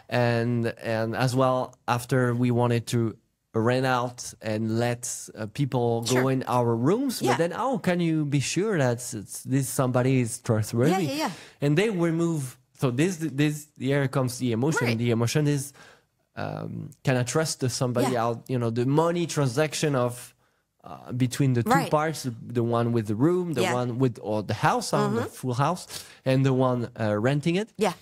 S2: And as well, after we wanted to rent out and let people go in our rooms, but then, oh, can you be sure that this somebody is trustworthy? And they remove, so here comes the emotion. The emotion is, can I trust somebody out? You know, the money transaction of between the two parts, the one with the room, the one with or the house, the full house, and the one renting it.
S1: Yeah.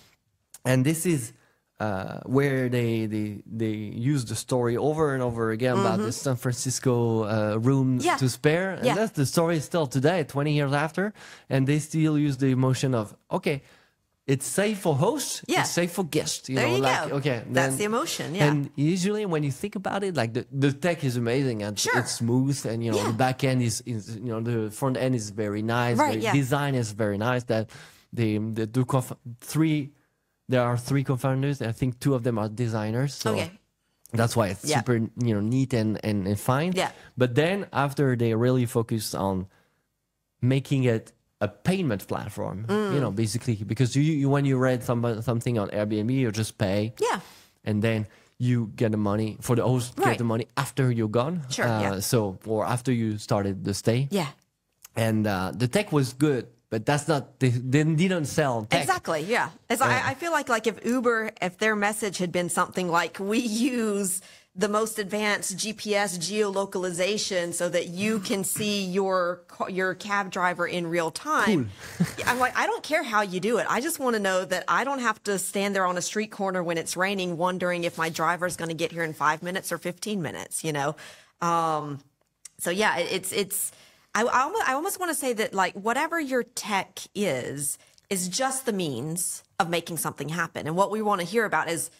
S2: And this is where they use the story over and over again about the San Francisco room to spare. And that's the story still today, 20 years after. And they still use the emotion of, okay, it's safe for hosts, it's safe for guests. You
S1: there
S2: know,
S1: you
S2: like,
S1: go.
S2: Okay,
S1: that's the emotion, yeah.
S2: And usually when you think about it, like the tech is amazing and it's smooth, and, you know, the back end is, you know, the front end is very nice.
S1: Right,
S2: the design is very nice. That there are three co-founders. I think two of them are designers. So that's why it's super, you know, neat and fine. Yeah. But then after they really focus on making it a payment platform, you know, basically, because you when you read something on Airbnb, you just pay. Yeah. And then you get the money for the host, get the money after you're gone. Sure. So, or after you started the stay. Yeah. And the tech was good. But that's not, they didn't sell tech.
S1: Exactly, yeah. I feel like if Uber, if their message had been something like, we use the most advanced GPS geolocalization so that you can see your cab driver in real time. Cool. I'm like, I don't care how you do it. I just want to know that I don't have to stand there on a street corner when it's raining wondering if my driver's going to get here in 5 minutes or 15 minutes, you know? So yeah, I almost want to say that, like, whatever your tech is just the means of making something happen. And what we want to hear about is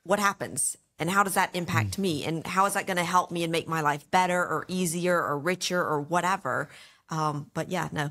S1: what happens and how does that impact me, and how is that going to help me and make my life better or easier or richer or whatever. But yeah, no.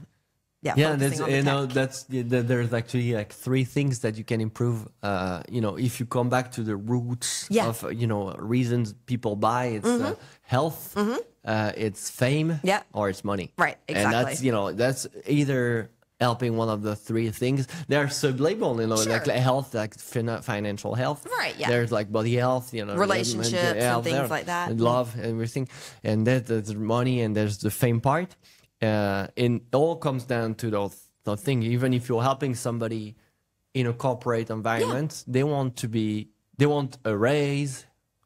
S1: Yeah,
S2: that's, you know, there's actually like three things that you can improve. You know, if you come back to the roots of, you know, reasons people buy, it's health, it's fame, or it's money. Right, exactly. And that's, you know, that's either helping one of the three things. They're sub-labeled, you know, like health, like financial health. Right, yeah. There's like body health, you know.
S1: Relationships and things like that.
S2: And love and everything. And there's money, and there's the fame part. It all comes down to the thing. Even if you're helping somebody in a corporate environment, they want a raise.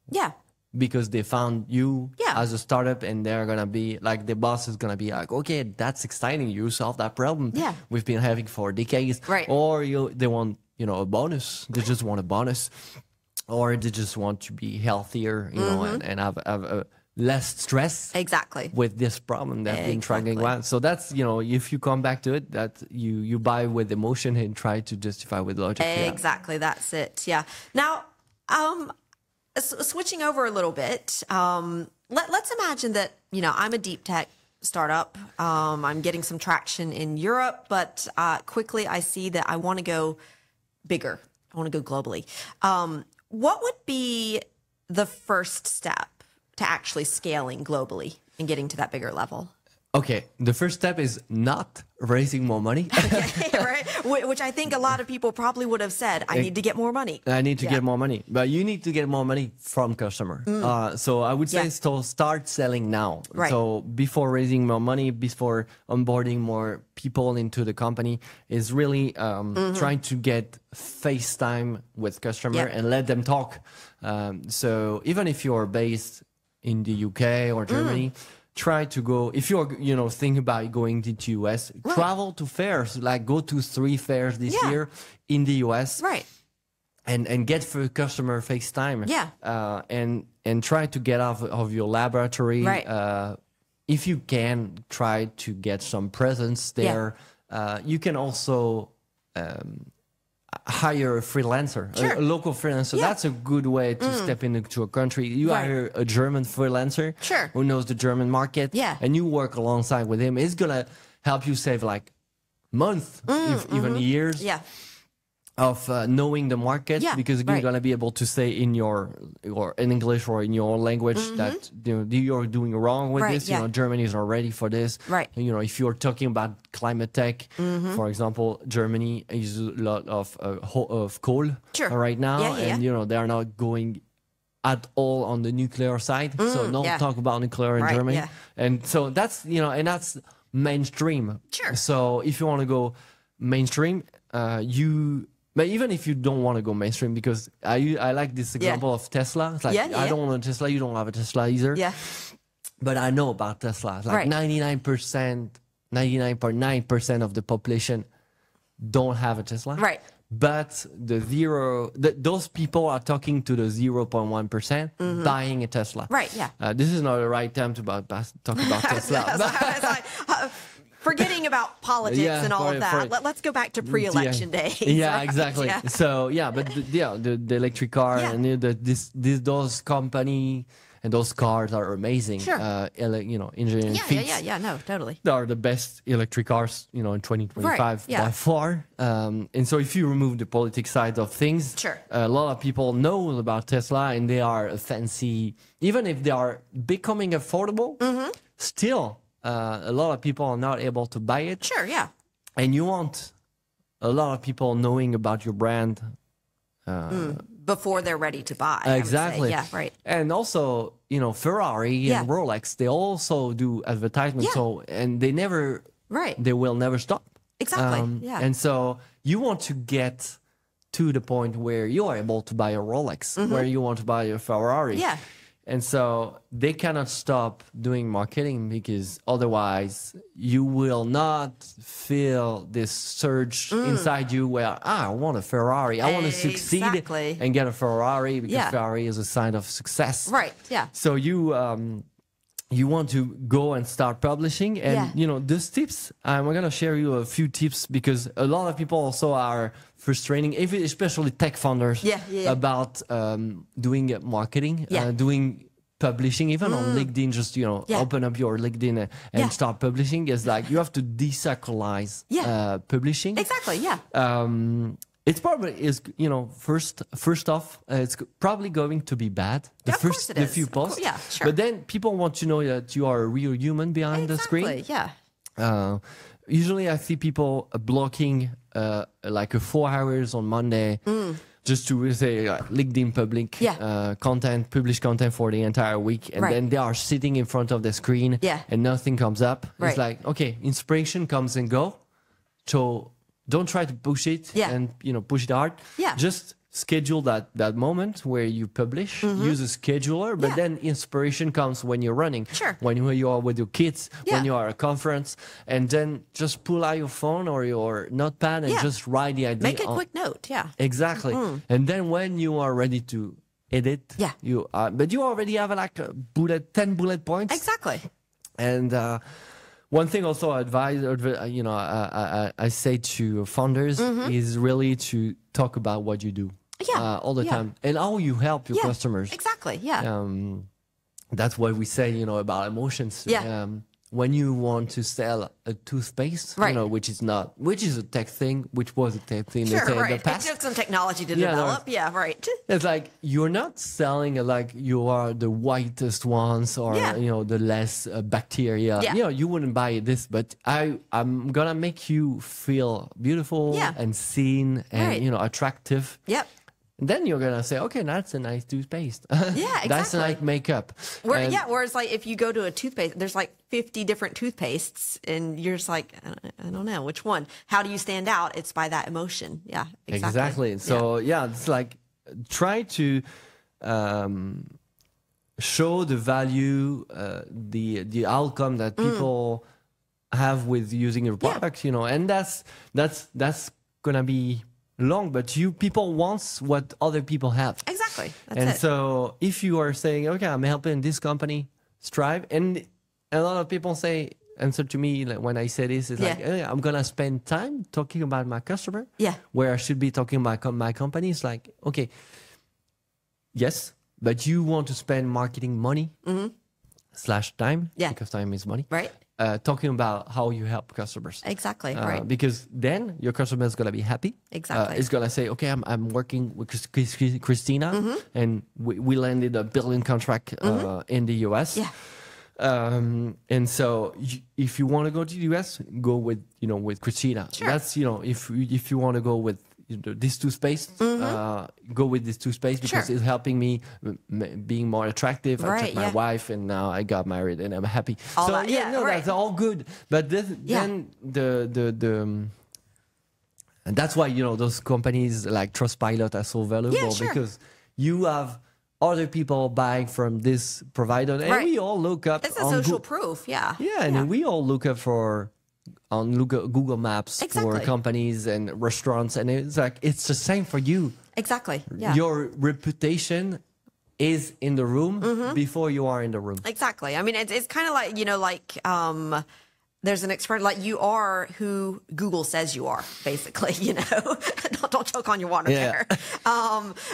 S2: Yeah. Because they found you as a startup, and they're gonna be like, the boss is gonna be like, okay, that's exciting. You solved that problem we've been having for decades. Right. Or they want, you know, a bonus. They just want a bonus, or they just want to be healthier, you know, and have a less stress with this problem that's been dragging around. So that's, you know, if you come back to it, that you buy with emotion and try to justify with logic.
S1: Exactly. That's it. Yeah. Now, switching over a little bit, let's imagine that, you know, I'm a deep tech startup. I'm getting some traction in Europe, but quickly I see that I want to go bigger. I want to go globally. What would be the first step to actually scaling globally and getting to that bigger level?
S2: Okay, the first step is not raising more money.
S1: Okay, right? Which I think a lot of people probably would have said, I need to get more money.
S2: I need to get more money. But you need to get more money from customer. So I would say start selling now. Right. So before raising more money, before onboarding more people into the company, is really trying to get face time with customer and let them talk. So even if you're based in the UK or Germany, try to go, if you're, you know, thinking about going to the US, travel to fairs, like go to 3 fairs this year in the US. Right. And get for customer face time. Yeah. And try to get out of your laboratory. Right. If you can, try to get some presence there. You can also hire a freelancer, a local freelancer. That's a good way to step into a country. You hire a German freelancer who knows the German market, and you work alongside with him. It's gonna help you save like months, even years of knowing the market, because you're gonna be able to say in in English or in your language that, you know, you're doing wrong with this. You know, Germany is not ready for this. Right. You know, if you're talking about climate tech, for example, Germany is a lot of coal right now, and you know, they are not going at all on the nuclear side. So don't talk about nuclear in Germany. And so that's, you know, and that's mainstream. So if you want to go mainstream, But even if you don't want to go mainstream, because I like this example of Tesla. It's like, I don't want a Tesla, you don't have a Tesla either.
S1: Yeah.
S2: But I know about Tesla. It's like 99.9% of the population don't have a Tesla.
S1: Right.
S2: But those people are talking to the 0.1% buying a Tesla.
S1: Right, yeah.
S2: This is not the right time to talk about Tesla.
S1: Forgetting about politics and all of that. Let's go back to pre-election days.
S2: Yeah,
S1: right?
S2: So but the electric car and those company and those cars are amazing.
S1: Sure.
S2: Engineering feats.
S1: No, totally.
S2: They are the best electric cars, in 2025 by far. And so if you remove the politics side of things, a lot of people know about Tesla and they are fancy, even if they are becoming affordable, still a lot of people are not able to buy it.
S1: Sure, yeah.
S2: And you want a lot of people knowing about your brand
S1: before they're ready to buy.
S2: Exactly.
S1: Yeah, right.
S2: And also, Ferrari and Rolex, they also do advertisements.
S1: Yeah.
S2: So, and they will never stop.
S1: Exactly.
S2: And so you want to get to the point where you are able to buy a Rolex, where you want to buy a Ferrari.
S1: Yeah.
S2: And so they cannot stop doing marketing, because otherwise you will not feel this surge inside you where, I want a Ferrari. I want to succeed and get a Ferrari, because Ferrari is a sign of success.
S1: Right, yeah.
S2: So you want to go and start publishing. And, those tips, I'm going to share you a few tips, because a lot of people also are frustrating, especially tech founders, about doing marketing, doing publishing, even on LinkedIn. Just open up your LinkedIn and start publishing. It's like you have to desacralize publishing.
S1: Exactly. Yeah.
S2: It's probably first off, it's probably going to be bad. The few posts.
S1: Yeah, sure.
S2: But then people want to know that you are a real human behind the screen.
S1: Yeah.
S2: Usually I see people blocking like 4 hours on Monday just to say LinkedIn public publish content for the entire week. And then they are sitting in front of the screen and nothing comes up. It's like, okay, inspiration comes and go. So don't try to push it and push it hard. Just schedule that moment where you publish. Use a scheduler, but then inspiration comes when you're running, when you are with your kids, when you are at a conference, and then just pull out your phone or your notepad and just write the idea.
S1: Make a quick note.
S2: Exactly. And then when you are ready to edit, but you already have like 10 bullet points.
S1: Exactly.
S2: And one thing also I say to founders is really to talk about what you do all the time and how you help your customers.
S1: Exactly.
S2: That's what we say, about emotions. When you want to sell a toothpaste, which is a tech thing, which was a tech thing in the past.
S1: It took some technology to develop.
S2: It's like you're not selling like you are the whitest ones or the less bacteria. You wouldn't buy this, but I'm gonna make you feel beautiful and seen and attractive. And then you're gonna say, okay, that's a nice toothpaste. That's a nice makeup.
S1: Whereas like if you go to a toothpaste, there's like 50 different toothpastes, and you're just like, I don't know which one. How do you stand out? It's by that emotion. Exactly.
S2: So it's like try to show the value, the outcome that people have with using your product. And that's gonna be long, but people want what other people have.
S1: Exactly.
S2: So if you are saying, okay, I'm helping this company strive, and a lot of people answer to me when I say this is like, hey, I'm gonna spend time talking about my customer, where I should be talking about my company. It's like, okay, yes, but you want to spend marketing money / time, because time is money,
S1: right?
S2: Talking about how you help customers.
S1: Exactly, right.
S2: Because then your customer is going to be happy.
S1: Exactly.
S2: It's going to say, okay, I'm working with Christina, and we landed a $1 billion contract in the US. And so if you want to go to the US, go with Christina. That's, if you want to go with this toothpaste, go with this toothpaste because it's helping me being more attractive. I took my wife, and now I got married, and I'm happy. That's all good. But then And that's why, you know, those companies like Trustpilot are so valuable because you have other people buying from this provider. And we all look up.
S1: It's a social proof. Yeah.
S2: Yeah. And we all look up on Google Maps for companies and restaurants. And it's like, it's the same for you.
S1: Exactly. Yeah.
S2: Your reputation is in the room before you are in the room.
S1: Exactly. I mean, it's kind of like, you know, like, there's an expression like you are who Google says you are, basically, you know, don't choke on your water there.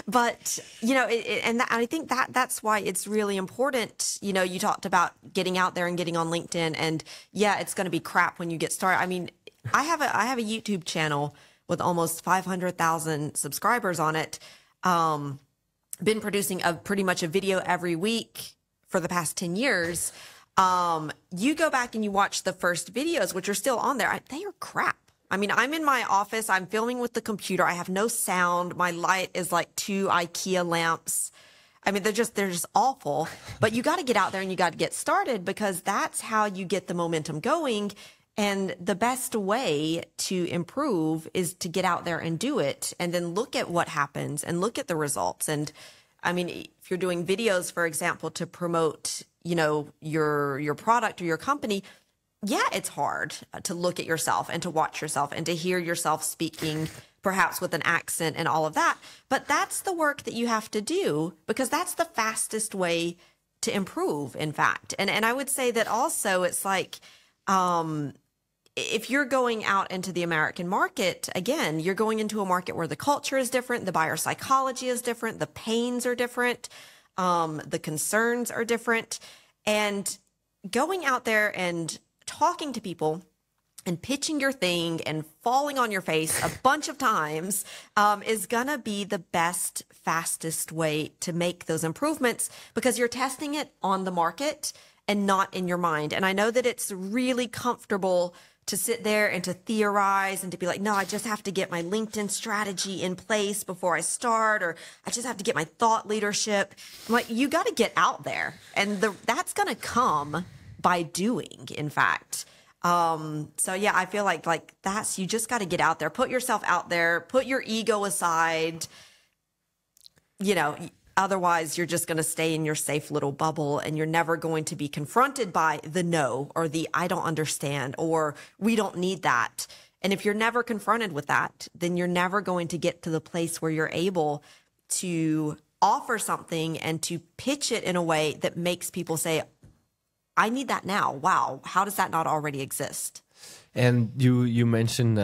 S1: But, you know, I think that's why it's really important. You know, you talked about getting out there and getting on LinkedIn, and yeah, it's going to be crap when you get started. I mean, I have a YouTube channel with almost 500,000 subscribers on it. Been producing pretty much a video every week for the past 10 years. You go back and you watch the first videos, which are still on there. They are crap. I mean, I'm in my office. I'm filming with the computer. I have no sound. My light is like 2 IKEA lamps. I mean, they're just awful. But you got to get out there and you got to get started, because that's how you get the momentum going. And the best way to improve is to get out there and do it, and then look at what happens and look at the results. And I mean, if you're doing videos, for example, to promote, you know, your product or your company, yeah, it's hard to look at yourself and to watch yourself and to hear yourself speaking, perhaps with an accent and all of that. But that's the work that you have to do, because that's the fastest way to improve, in fact. And I would say that also it's like, if you're going out into the American market, again, you're going into a market where the culture is different, the buyer psychology is different, the pains are different, the concerns are different. And going out there and talking to people and pitching your thing and falling on your face a bunch of times is going to be the best, fastest way to make those improvements, because you're testing it on the market and not in your mind. And I know that it's really comfortable to sit there and to theorize and to be like, no, I just have to get my LinkedIn strategy in place before I start, or I just have to get my thought leadership. I'm like, you got to get out there, and that's going to come by doing, in fact. So yeah, I feel like you just got to get out there, put yourself out there, put your ego aside, you know. Otherwise, you're just going to stay in your safe little bubble, and you're never going to be confronted by the no, or the I don't understand, or we don't need that. And if you're never confronted with that, then you're never going to get to the place where you're able to offer something and to pitch it in a way that makes people say, I need that now. Wow, how does that not already exist?
S2: And you mentioned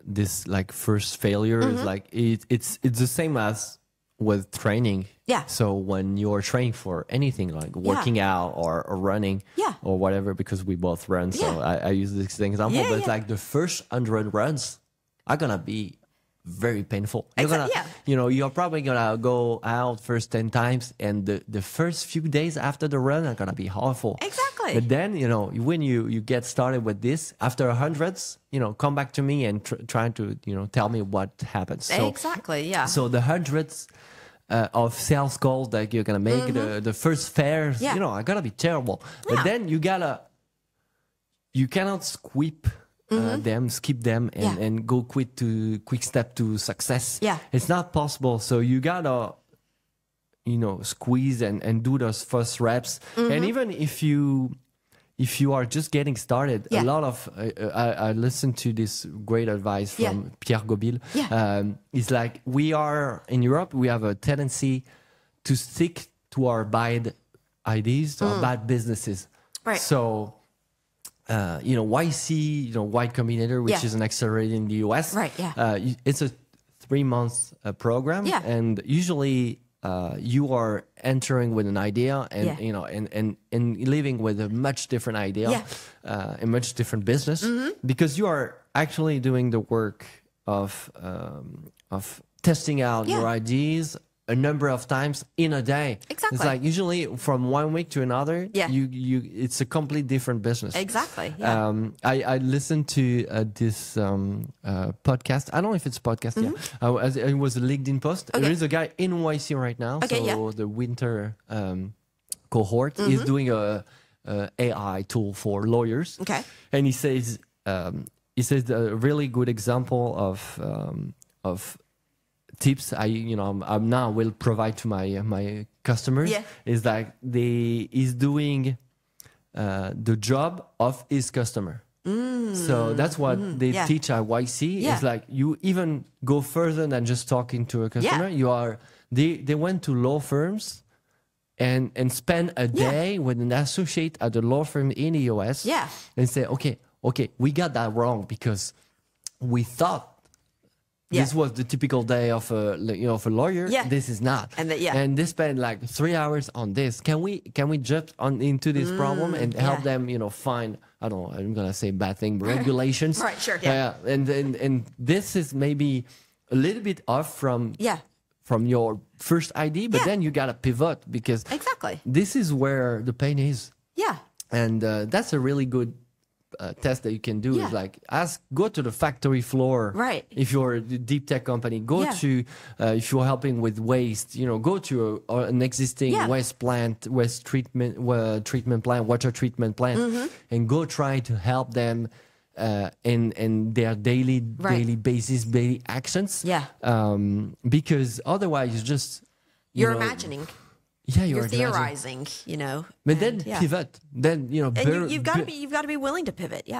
S2: this like first failure is like it's the same as with training.
S1: Yeah.
S2: So when you're training for anything like working out or running or whatever, because we both run, so I use this example, but it's like the first 100 runs are gonna be very painful. You're gonna, you know, you're probably gonna go out first 10 times, and the first few days after the run are gonna be awful.
S1: Exactly.
S2: But then, you know, when you get started with this, after hundreds, you know, come back to me and try to, you know, tell me what happens. So,
S1: exactly. Yeah.
S2: So the hundreds of sales calls that you're gonna make, the first fairs, you know, are gonna be terrible. But then you cannot skip them and go quick step to success. Yeah. It's not possible. So you gotta, you know, squeeze and do those first reps. And even if you are just getting started, a lot of I listened to this great advice from Pierre Gobil. It's like, we are in Europe, we have a tendency to stick to our bad ideas or bad businesses. Right. So you know, YC, you know, Y Combinator, which is an accelerator in the US. Right. Yeah. It's a 3-month program, and usually you are entering with an idea, and you know, and leaving with a much different idea, a much different business, because you are actually doing the work of testing out your ideas a number of times in a day. Exactly. It's like usually from 1 week to another, it's a completely different business. Exactly. Yeah. I listened to this podcast. I don't know if it's a podcast. It was a LinkedIn post. Okay. There is a guy in YC right now. Okay, so the winter cohort is doing a AI tool for lawyers. Okay. And he says, he says a really good example of tips I'm now will provide to my customers is like he's doing the job of his customer. So that's what they teach at YC. It's like you even go further than just talking to a customer. They went to law firms and spend a day with an associate at a law firm in the US and say, okay, we got that wrong because we thought this was the typical day of a lawyer. This is not. And they spend like 3 hours on this. Can we jump into this problem and help them, find, I don't know, I'm gonna say bad thing, but regulations.
S1: Right, sure.
S2: And this is maybe a little bit off from your first idea, but then you gotta pivot because this is where the pain is. And that's a really good test that you can do is like go to the factory floor.
S1: Right.
S2: If you're a deep tech company, go to if you're helping with waste, go to an existing waste treatment plant, water treatment plant, and go try to help them in their daily basis, daily actions. Because otherwise, it's just
S1: you're imagining. You're theorizing,
S2: But then pivot. Then
S1: and you've got to be willing to pivot,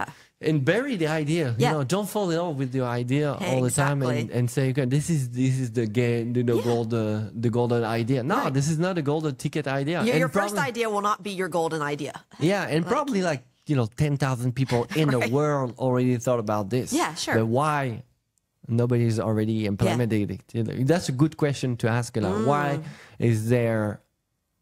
S2: and bury the idea. Don't fall in love with your idea all the time and say, okay, this is the game, the golden idea. No, this is not a golden ticket idea.
S1: Your first idea will not be your golden idea.
S2: And probably 10,000 people in the world already thought about this. But why? Nobody's already implemented it. That's a good question to ask. Why is there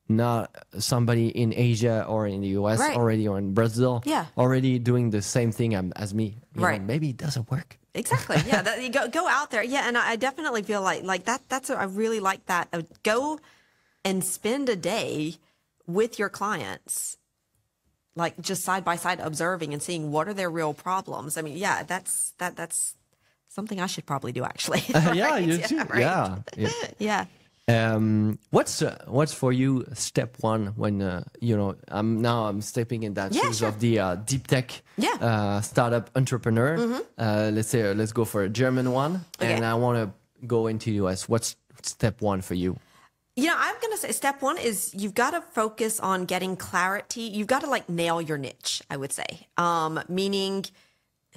S2: not somebody in Asia or in the US already, or in Brazil already doing the same thing as me? Maybe it doesn't work.
S1: Exactly. You go out there. And I definitely feel like that. I really like that. Go and spend a day with your clients, like just side by side, observing and seeing what are their real problems. I mean, that's something I should probably do, actually.
S2: You too. What's for you step one when I'm stepping in that shoes of the deep tech startup entrepreneur. Let's go for a German one, and I want to go into US. What's step one for you?
S1: I'm gonna say step one is you've got to focus on getting clarity. You've got to nail your niche, I would say. Meaning,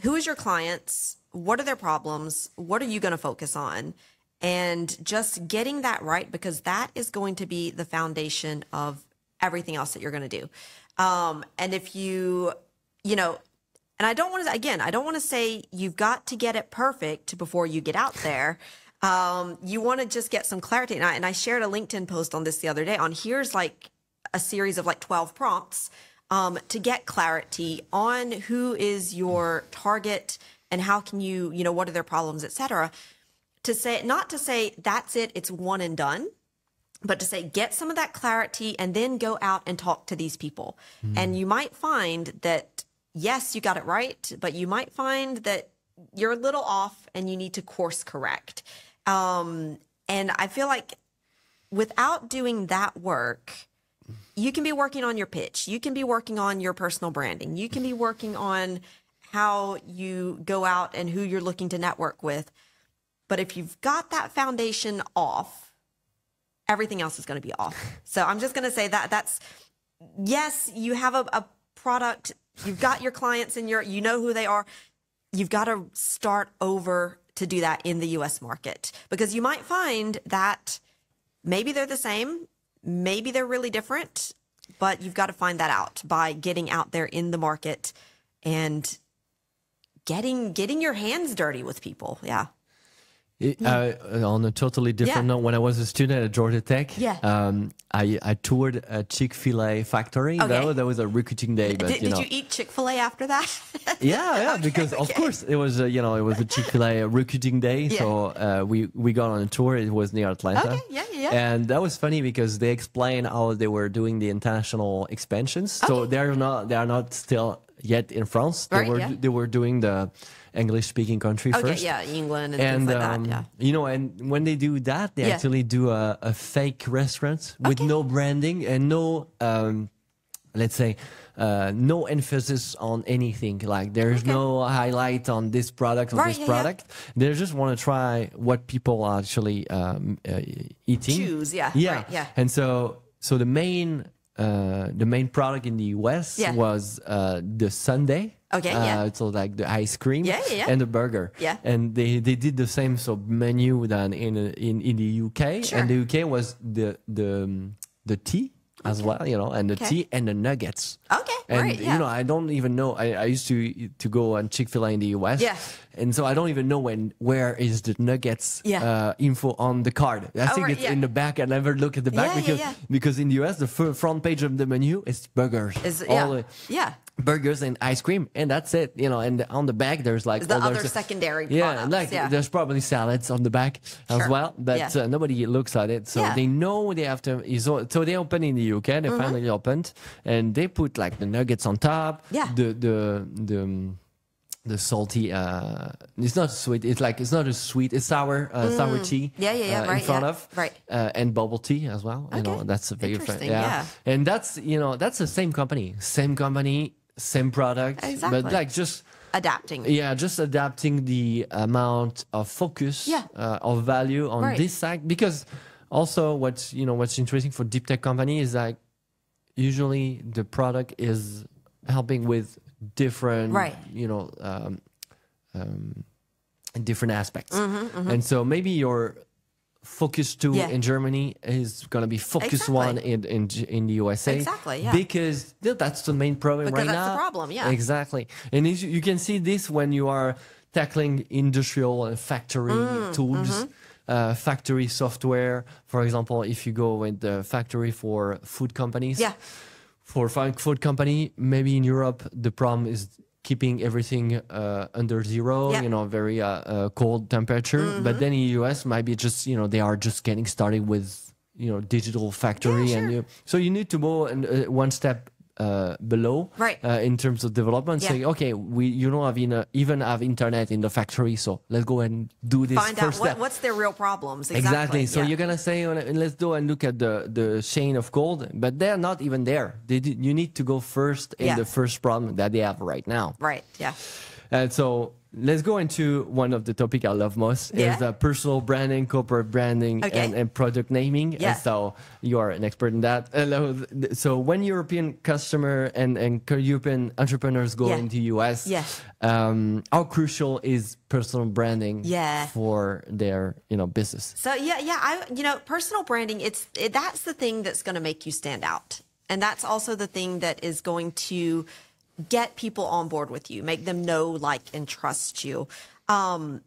S1: who is your clients? What are their problems? What are you going to focus on? And just getting that right, because that is going to be the foundation of everything else that you're going to do. And if and I don't want to say you've got to get it perfect before you get out there. You want to just get some clarity. And I shared a LinkedIn post on this the other day on here's a series of 12 prompts to get clarity on who is your target and how can you, what are their problems, et cetera. Not to say that's it, it's one and done, but to say get some of that clarity and then go out and talk to these people. And you might find that, yes, you got it right, but you might find that you're a little off and you need to course correct. And I feel like without doing that work, you can be working on your pitch. You can be working on your personal branding. You can be working on how you go out and who you're looking to network with. But if you've got that foundation off, everything else is going to be off. So I'm just going to say that's, yes, you have a product. You've got your clients and you know who they are. You've got to start over to do that in the US market, because you might find that maybe they're the same, maybe they're really different, but you've got to find that out by getting out there in the market and getting your hands dirty with people.
S2: On a totally different note, when I was a student at Georgia Tech, I toured a Chick-fil-A factory.
S1: Okay.
S2: That was a recruiting day. But,
S1: did you eat Chick-fil-A after that?
S2: Because of course it was it was a Chick-fil-A recruiting day. So we got on a tour. It was near Atlanta. And that was funny because they explained how they were doing the international expansions. So they are not still yet in France. They were doing the English-speaking country first.
S1: England and things like that.
S2: And when they do that, they actually do a fake restaurant with no branding and no let's say, no emphasis on anything. Like there's no highlight on this product or this product. They just want to try what people are actually eating.
S1: Choose, yeah.
S2: Yeah.
S1: Right, yeah.
S2: And so the main product in the US was the sundae.
S1: Okay, yeah.
S2: So like the ice cream
S1: and
S2: the burger.
S1: Yeah.
S2: And they did the same menu than in the UK.
S1: Sure.
S2: And the UK was the tea as well, you know, and the tea and the nuggets.
S1: Okay,
S2: and
S1: right,
S2: you know, I don't even know. I used to go on Chick-fil-A in the US.
S1: Yeah.
S2: And so I don't even know where is the nuggets info on the card. I think it's in the back. I never look at the back because in the US the front page of the menu is burgers. Burgers and ice cream, and that's it, you know. And on the back there's like
S1: the other secondary
S2: products. There's probably salads on the back as well, but nobody looks at it, so they know they have to. So they open in the UK, they finally opened, and they put like the nuggets on top. The salty, it's not sweet. It's not a sweet. It's sour tea. In front of and bubble tea as well.
S1: Okay.
S2: You know, that's a very
S1: interesting.
S2: And that's the same company, same product, but like just
S1: adapting.
S2: Yeah, just adapting the amount of focus of value on this side, because also what's interesting for deep tech company is like usually the product is helping with different different aspects, and so maybe your focus two in Germany is going to be focus one in the USA, because that's the main problem right now.
S1: That's the problem,
S2: exactly. And you can see this when you are tackling industrial and factory tools, factory software. For example, if you go with the factory for food companies, for food company, maybe in Europe the problem is keeping everything under zero, you know, very cold temperature. But then in the US, maybe just, you know, they are just getting started with, you know, digital factory, and so you need to go one step below in terms of development, saying, okay, you don't even have internet in the factory, so let's go and do this.
S1: Find out what's their real problems.
S2: Exactly. So you're gonna say, let's go and look at the chain of cold, but they're not even there. You need to go first in the first problem that they have right now.
S1: Right. Yeah.
S2: And so let's go into one of the topic I love most is personal branding, corporate branding, and product naming.
S1: Yeah.
S2: And so you are an expert in that. So when European customer and European entrepreneurs go into US, how crucial is personal branding for their business?
S1: So personal branding, that's the thing that's going to make you stand out, and that's also the thing that is going to get people on board with you, make them know, like, and trust you. Personal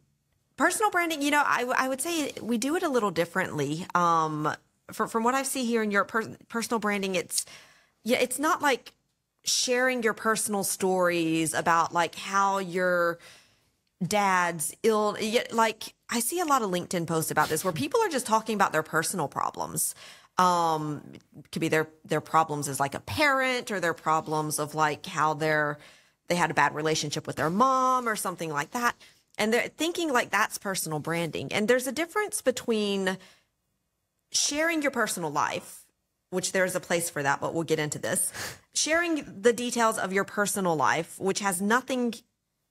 S1: branding, I would say we do it a little differently. From what I see here in your personal branding, it's not like sharing your personal stories about like how your dad's ill. Like I see a lot of LinkedIn posts about this where people are just talking about their personal problems. Could be their problems as like a parent, or their problems of like how they had a bad relationship with their mom or something like that. And they're thinking like that's personal branding. And there's a difference between sharing your personal life, which there's a place for that, but we'll get into this. Sharing the details of your personal life, which has nothing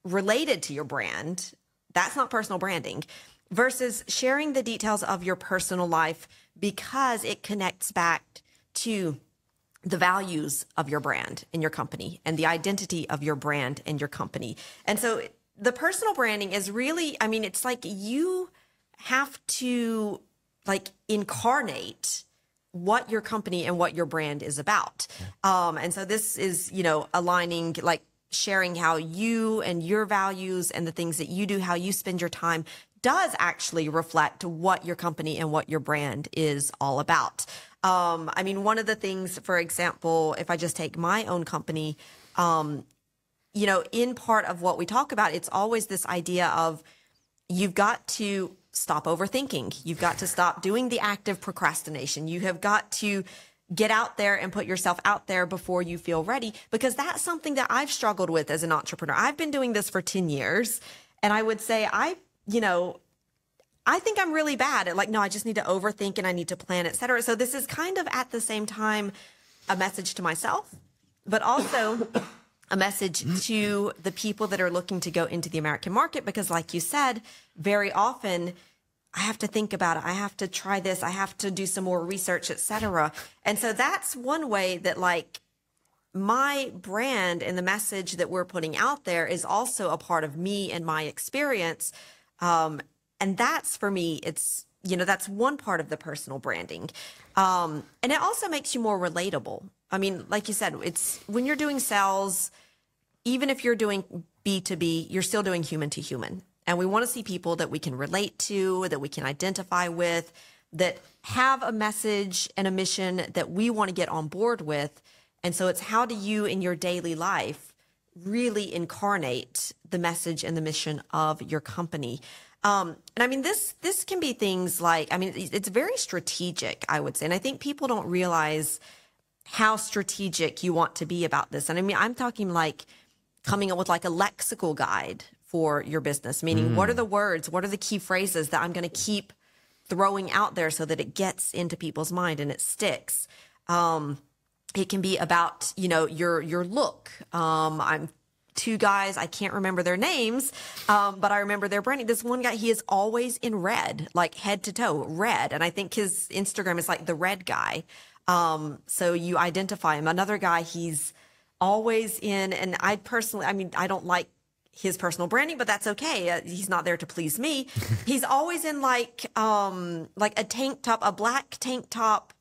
S1: related to your brand, that's not personal branding, versus sharing the details of your personal life because it connects back to the values of your brand and your company and the identity of your brand and your company. And so the personal branding is really, I mean, it's like you have to like incarnate what your company and what your brand is about. And so this is, aligning, like sharing how you and your values and the things that you do, how you spend your time does actually reflect what your company and what your brand is all about. I mean, one of the things, for example, if I just take my own company, in part of what we talk about, it's always this idea of you've got to stop overthinking. You've got to stop doing the active procrastination. You have got to get out there and put yourself out there before you feel ready, because that's something that I've struggled with as an entrepreneur. I've been doing this for 10 years, and I would say I think I'm really bad at like, no, I just need to overthink and I need to plan, et cetera. So this is kind of at the same time a message to myself but also a message to the people that are looking to go into the American market, because like you said, very often I have to think about it. I have to try this. I have to do some more research, etc. And so that's one way that like my brand and the message that we're putting out there is also a part of me and my experience. And that's for me, it's, you know, that's one part of the personal branding. And it also makes you more relatable. I mean, like you said, it's when you're doing sales, even if you're doing B2B, you're still doing human to human. And we want to see people that we can relate to, that we can identify with, that have a message and a mission that we want to get on board with. And so it's how do you in your daily life really incarnate the message and the mission of your company? And I mean, this can be things like, I mean, it's very strategic, I would say. And I think people don't realize how strategic you want to be about this. And I mean, I'm talking like coming up with like a lexical guide for your business, meaning what are the words, what are the key phrases that I'm going to keep throwing out there so that it gets into people's mind and it sticks. It can be about, you know, your look. I'm two guys, I can't remember their names, but I remember their branding. This one guy, he is always in red, like head to toe, red. And I think his Instagram is like the red guy. So you identify him. Another guy, he's always in, and I personally, I mean, I don't like his personal branding, but that's okay. He's not there to please me. He's always in like a tank top, a black tank top.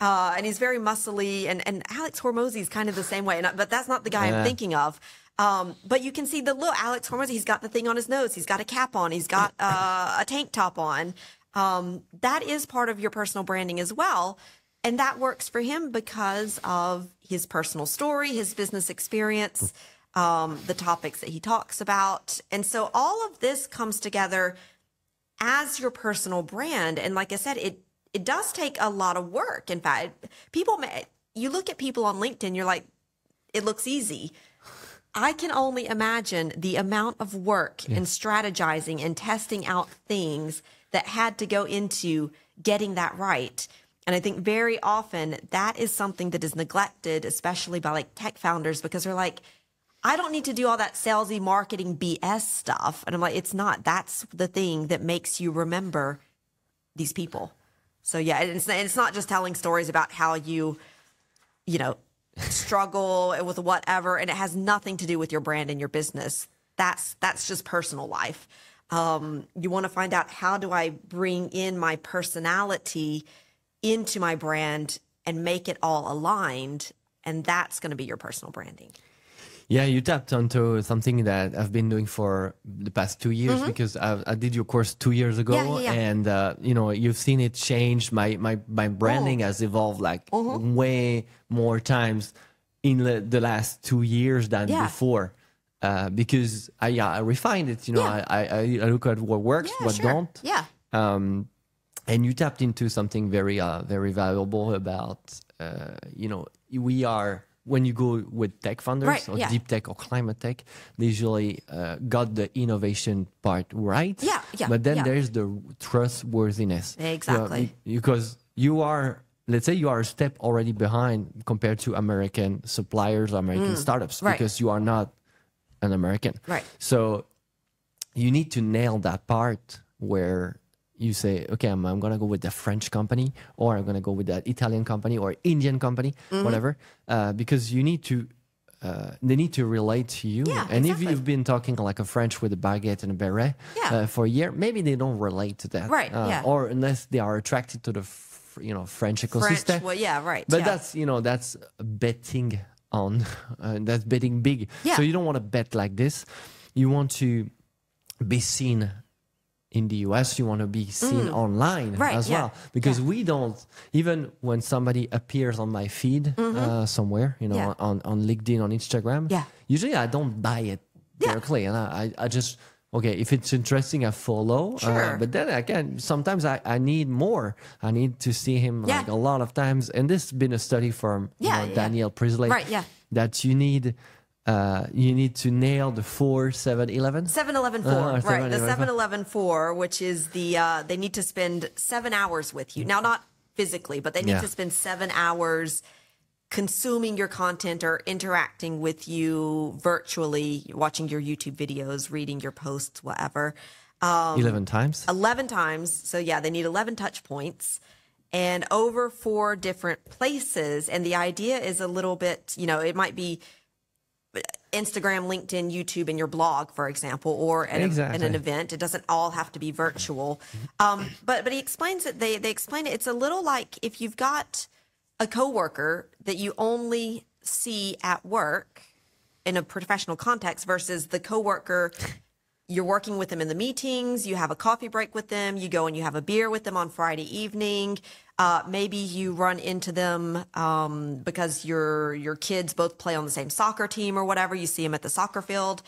S1: And he's very muscly, and Alex Hormozy is kind of the same way, but that's not the guy I'm thinking of. But you can see the look. Alex Hormozy, he's got the thing on his nose. He's got a cap on. He's got a tank top on. That is part of your personal branding as well. And that works for him because of his personal story, his business experience, the topics that he talks about. And so all of this comes together as your personal brand. And like I said, it does take a lot of work. In fact, you look at people on LinkedIn, you're like, it looks easy. I can only imagine the amount of work and strategizing and testing out things that had to go into getting that right. And I think very often that is something that is neglected, especially by like tech founders, because they're like, I don't need to do all that salesy marketing BS stuff. And I'm like, it's not. That's the thing that makes you remember these people. So yeah, it's not just telling stories about how you know, struggle with whatever, and it has nothing to do with your brand and your business. That's just personal life. You want to find out, how do I bring in my personality into my brand and make it all aligned? And that's going to be your personal branding.
S2: Yeah, you tapped onto something that I've been doing for the past 2 years, because I did your course 2 years ago, and you know, you've seen it change. My branding has evolved like way more times in the last 2 years than before, because I refined it. You know, I look at what works, what don't. And you tapped into something very valuable about you know, we are. When you go with tech founders or deep tech or climate tech, they usually got the innovation part right. But then there's the trustworthiness.
S1: Exactly.
S2: Because you are, let's say you are a step already behind compared to American suppliers or American startups, because you are not an American. So you need to nail that part where you say, okay, I'm going to go with the French company, or I'm going to go with that Italian company or Indian company, whatever, because you need to, they need to relate to you. And if you've been talking like a French with a baguette and a beret for a year, maybe they don't relate to that. Or unless they are attracted to the, French ecosystem. But that's, that's betting on, that's betting big. So you don't want to bet like this. You want to be seen in the US, you want to be seen online as well, because we don't, even when somebody appears on my feed somewhere, on LinkedIn, on Instagram, usually I don't buy it directly, and I just, okay, if it's interesting, I follow, but then again, sometimes I need more. I need to see him like a lot of times, and this has been a study from Daniel Priestley, that you need to nail the 7-11.
S1: 7-11-4, right? The 7-11-4, which is the they need to spend 7 hours with you. Now, not physically, but they need to spend 7 hours consuming your content or interacting with you virtually, watching your YouTube videos, reading your posts, whatever.
S2: 11 times.
S1: 11 times. So yeah, they need 11 touch points and over 4 different places. And the idea is a little bit, you know, it might be Instagram, LinkedIn, YouTube, and your blog, for example, or at an event. It doesn't all have to be virtual. But he explains it. They explain it. It's a little like if you've got a coworker that you only see at work in a professional context versus the coworker you're working with them in the meetings, you have a coffee break with them, you go and you have a beer with them on Friday evening. Maybe you run into them because your kids both play on the same soccer team or whatever. You see them at the soccer field.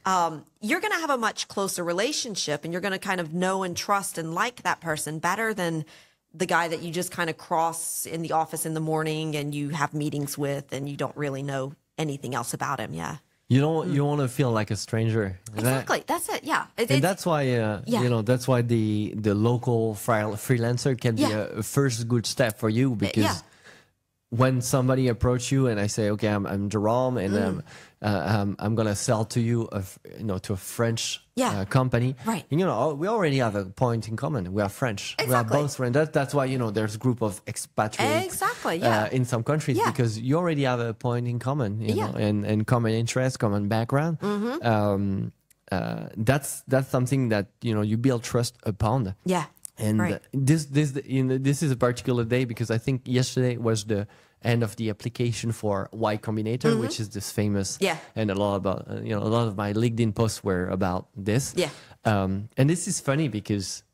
S1: You're going to have a much closer relationship, and you're going to kind of know and trust and like that person better than the guy that you just kind of cross in the office in the morning and you have meetings with and you don't really know anything else about him. Yeah.
S2: You don't. You want to feel like a stranger.
S1: Exactly. That's it. Yeah.
S2: And that's why. You know. That's why the local freelancer can be a first good step for you, because when somebody approach you and I say, okay, I'm Jerome and I'm gonna sell to you, to a French company.
S1: Right.
S2: You know, we already have a point in common. We are French.
S1: Exactly.
S2: We are both French. That's why, you know, there's a group of expatriates.
S1: Exactly.
S2: In some countries, because you already have a point in common. You know, and common interest, common background. That's something that, you know, you build trust upon.
S1: Yeah.
S2: And this is a particular day because I think yesterday was the end of the application for Y Combinator, which is this famous. And a lot about a lot of my LinkedIn posts were about this. And this is funny because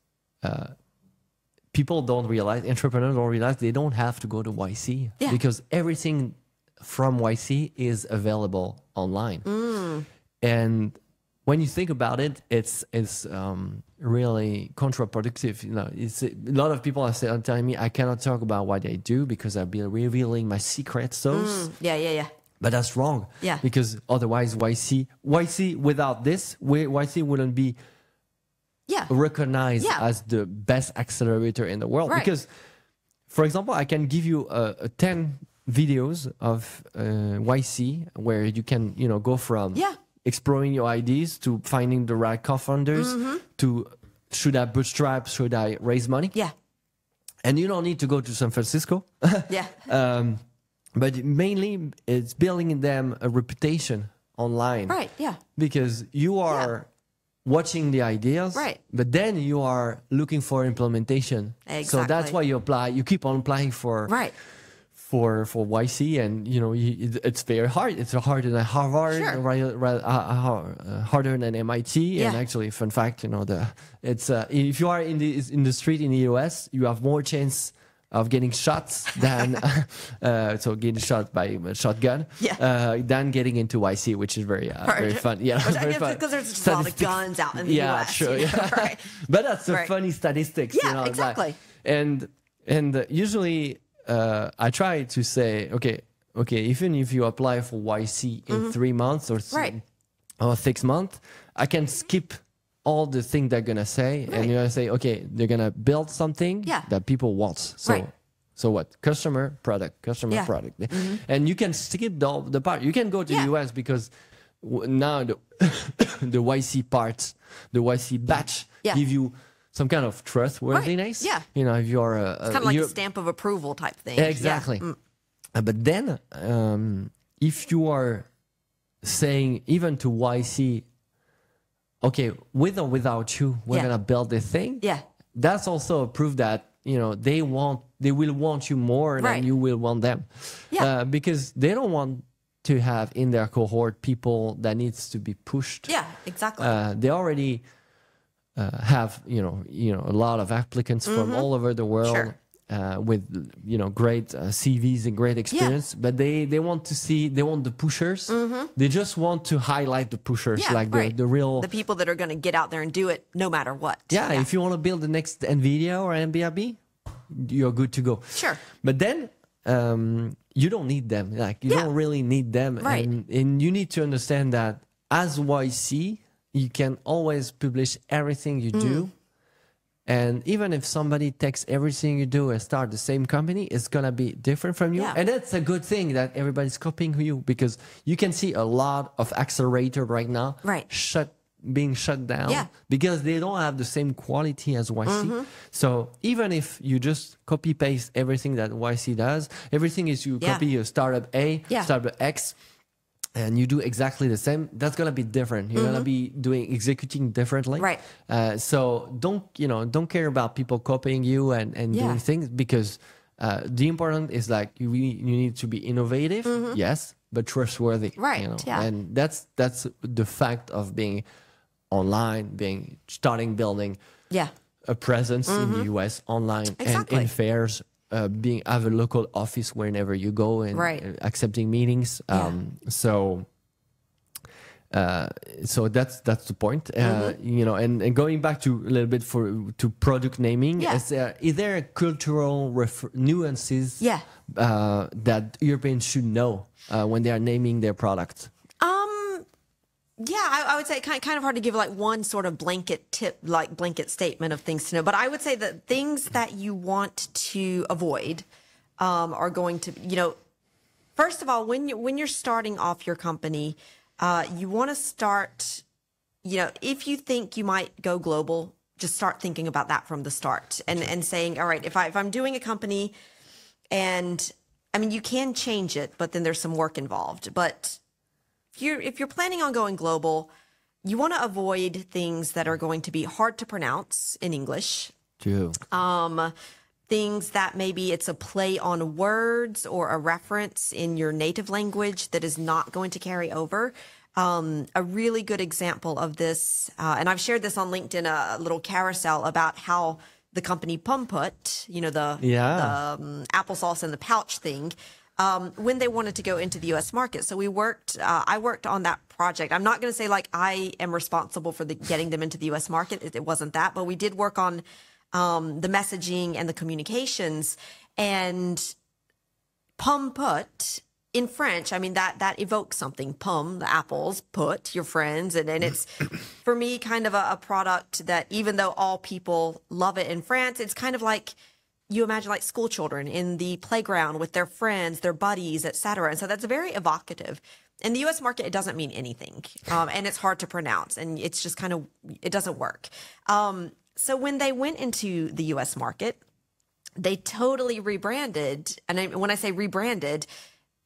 S2: people don't realize, entrepreneurs don't realize they don't have to go to YC because everything from YC is available online. And when you think about it, it's really counterproductive. You know, a lot of people are telling me I cannot talk about what I do because I'll be revealing my secret sauce. But that's wrong. Because otherwise, YC without this, YC wouldn't be recognized as the best accelerator in the world. Because, for example, I can give you 10 videos of YC where you can, you know, go from exploring your ideas to finding the right co-founders to should I bootstrap, should I raise money? And you don't need to go to San Francisco. But mainly it's building them a reputation online. Because you are watching the ideas, but then you are looking for implementation. So that's why you apply. You keep on applying for YC, and you know it's very hard. It's harder than Harvard, harder than MIT. And actually, fun fact, you know, it's if you are in the street in the US, you have more chance of getting shots than so getting shot by a shotgun than getting into YC, which is very fun. Very fun
S1: because there's just a lot of guns out in the US.
S2: True. But that's the funny statistics. You know,
S1: exactly.
S2: And usually. I try to say, okay, even if you apply for YC in 3 months or 6 months, I can skip all the things they're going to say. And you're going to say, okay, they're going to build something that people want. So what? Customer, product, product. And you can skip the part. You can go to the US because now the YC parts, the YC batch give you some kind of trustworthiness. You know, if you're
S1: it's kind of like a stamp of approval type thing.
S2: Exactly. But then, if you are saying even to YC, okay, with or without you, we're gonna build this thing. That's also a proof that, you know, they will want you more than you will want them. Because they don't want to have in their cohort people that needs to be pushed.
S1: Exactly.
S2: They already have a lot of applicants from all over the world with great CVs and great experience, but they want the pushers. They just want to highlight the pushers, the
S1: people that are going to get out there and do it no matter what.
S2: If you want to build the next NVIDIA or NBRB, you're good to go. But then you don't need them. You don't really need them, and you need to understand that. As YC, you can always publish everything you do And even if somebody takes everything you do and start the same company, it's going to be different from you.
S1: Yeah.
S2: And that's a good thing that everybody's copying you, because you can see a lot of accelerator right now
S1: Right.
S2: being shut down because they don't have the same quality as YC. So even if you just copy paste everything that YC does, everything is you copy a startup A, startup X, and you do exactly the same, that's going to be different. You're going to be executing differently.
S1: Right.
S2: So don't care about people copying you and doing things, because the important is like you need to be innovative, yes, but trustworthy.
S1: Right.
S2: And that's the fact of being online, building a presence in the US online and in fairs. Have a local office whenever you go and accepting meetings. So that's the point. And going back to a little bit to product naming, is there cultural nuances that Europeans should know when they are naming their product?
S1: I would say kind of hard to give like one sort of blanket tip, like blanket statement of things to know. But I would say that things that you want to avoid are going to, first of all, when you're starting off your company, you want to start, if you think you might go global, just start thinking about that from the start and saying, all right, if I'm doing a company, and I mean, you can change it, but then there's some work involved. But if you're planning on going global, you want to avoid things that are going to be hard to pronounce in English.
S2: True.
S1: Things that maybe it's a play on words or a reference in your native language that is not going to carry over. A really good example of this, and I've shared this on LinkedIn, a little carousel about how the company Pumput, the applesauce in the pouch thing, when they wanted to go into the U.S. market. So I worked on that project. I'm not going to say like I am responsible for getting them into the U.S. market. It wasn't that, but we did work on the messaging and the communications. And Pumput in French, I mean, that evokes something. Pomme, the apples, put, your friends. And it's, for me, kind of a product that even though all people love it in France, it's kind of like, you imagine like school children in the playground with their friends, their buddies, etc. And so that's very evocative. In the U.S. market, it doesn't mean anything. And it's hard to pronounce. And it's just kind of, it doesn't work. So when they went into the U.S. market, they totally rebranded. And when I say rebranded,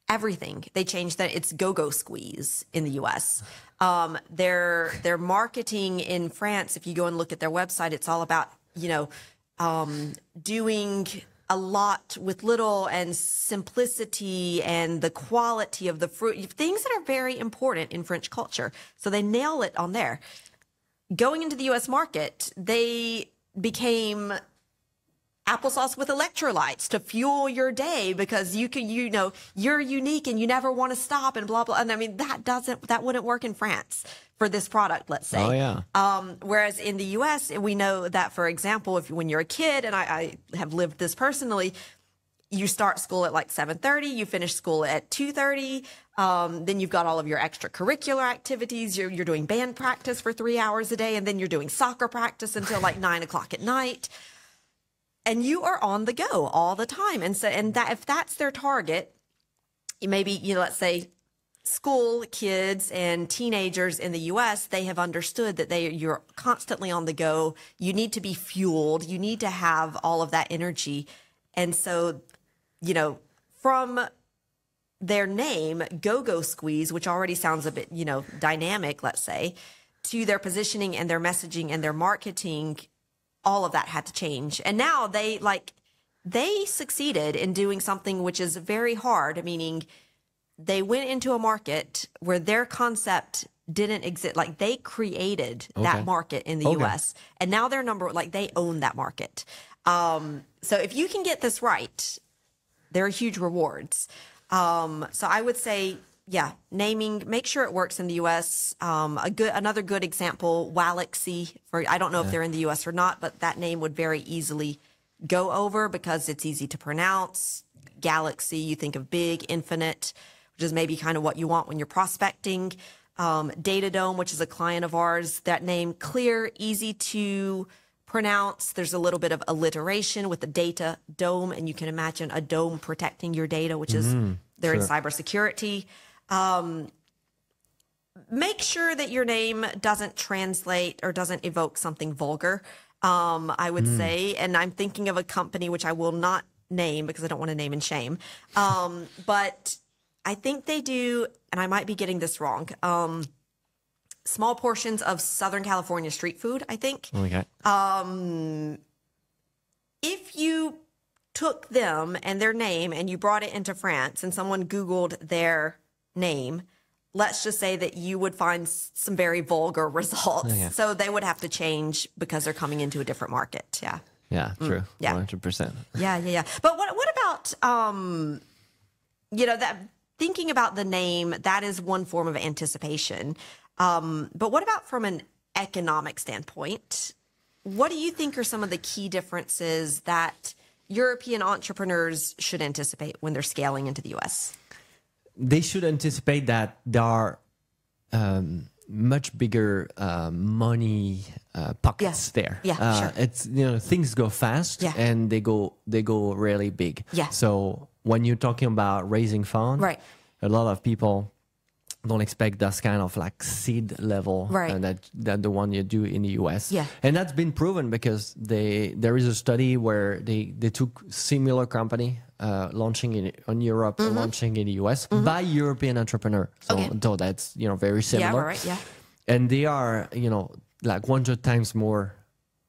S1: everything. They changed that. It's Go-Go Squeeze in the U.S. Their marketing in France, if you go and look at their website, it's all about, doing a lot with little and simplicity and the quality of the fruit, things that are very important in French culture. So they nail it on there. Going into the U.S. market, they became applesauce with electrolytes to fuel your day because you're unique and you never want to stop and blah, blah. And I mean, that wouldn't work in France for this product, let's say.
S2: Oh, yeah.
S1: Whereas in the U.S., we know that, for example, when you're a kid, and I have lived this personally, you start school at like 7:30, you finish school at 2:30, then you've got all of your extracurricular activities, you're doing band practice for 3 hours a day, and then you're doing soccer practice until like 9 o'clock at night. And you are on the go all the time. And so, if that's their target, maybe, let's say school kids and teenagers in the U.S., they have understood that you're constantly on the go. You need to be fueled. You need to have all of that energy. And so, from their name, Go-Go Squeeze, which already sounds a bit, dynamic, let's say, to their positioning and their messaging and their marketing, all of that had to change. And now they succeeded in doing something which is very hard, meaning they went into a market where their concept didn't exist. Like they created that market in the U.S. and now they're they own that market. So if you can get this right, there are huge rewards. So I would say, naming, make sure it works in the U.S. Another good example, Walaxy. I don't know if they're in the U.S. or not, but that name would very easily go over because it's easy to pronounce. Galaxy, you think of big, infinite, which is maybe kind of what you want when you're prospecting. Datadome, which is a client of ours, that name, clear, easy to pronounce. There's a little bit of alliteration with the data dome, and you can imagine a dome protecting your data, which is they're in cybersecurity. Make sure that your name doesn't translate or doesn't evoke something vulgar, I would say. And I'm thinking of a company which I will not name because I don't want to name and shame. But I think they do, and I might be getting this wrong, small portions of Southern California street food, I think.
S2: Okay.
S1: If you took them and their name and you brought it into France and someone Googled their name, let's just say that you would find some very vulgar results.
S2: Yeah.
S1: So they would have to change because they're coming into a different market. Yeah.
S2: Yeah, true.
S1: Yeah.
S2: 100%.
S1: Yeah. But what about, that thinking about the name, that is one form of anticipation. But what about from an economic standpoint? What do you think are some of the key differences that European entrepreneurs should anticipate when they're scaling into the US?
S2: They should anticipate that there are much bigger money pockets there.
S1: Yeah, sure.
S2: It's things go fast and they go really big.
S1: Yeah.
S2: So when you're talking about raising funds,
S1: right,
S2: a lot of people don't expect that kind of like seed level that the one you do in the US.
S1: Yeah.
S2: And that's been proven because there is a study where they took similar company launching in Europe, launching in the US by European entrepreneur. So that's very similar.
S1: Yeah, right, yeah.
S2: And they are like 100 times more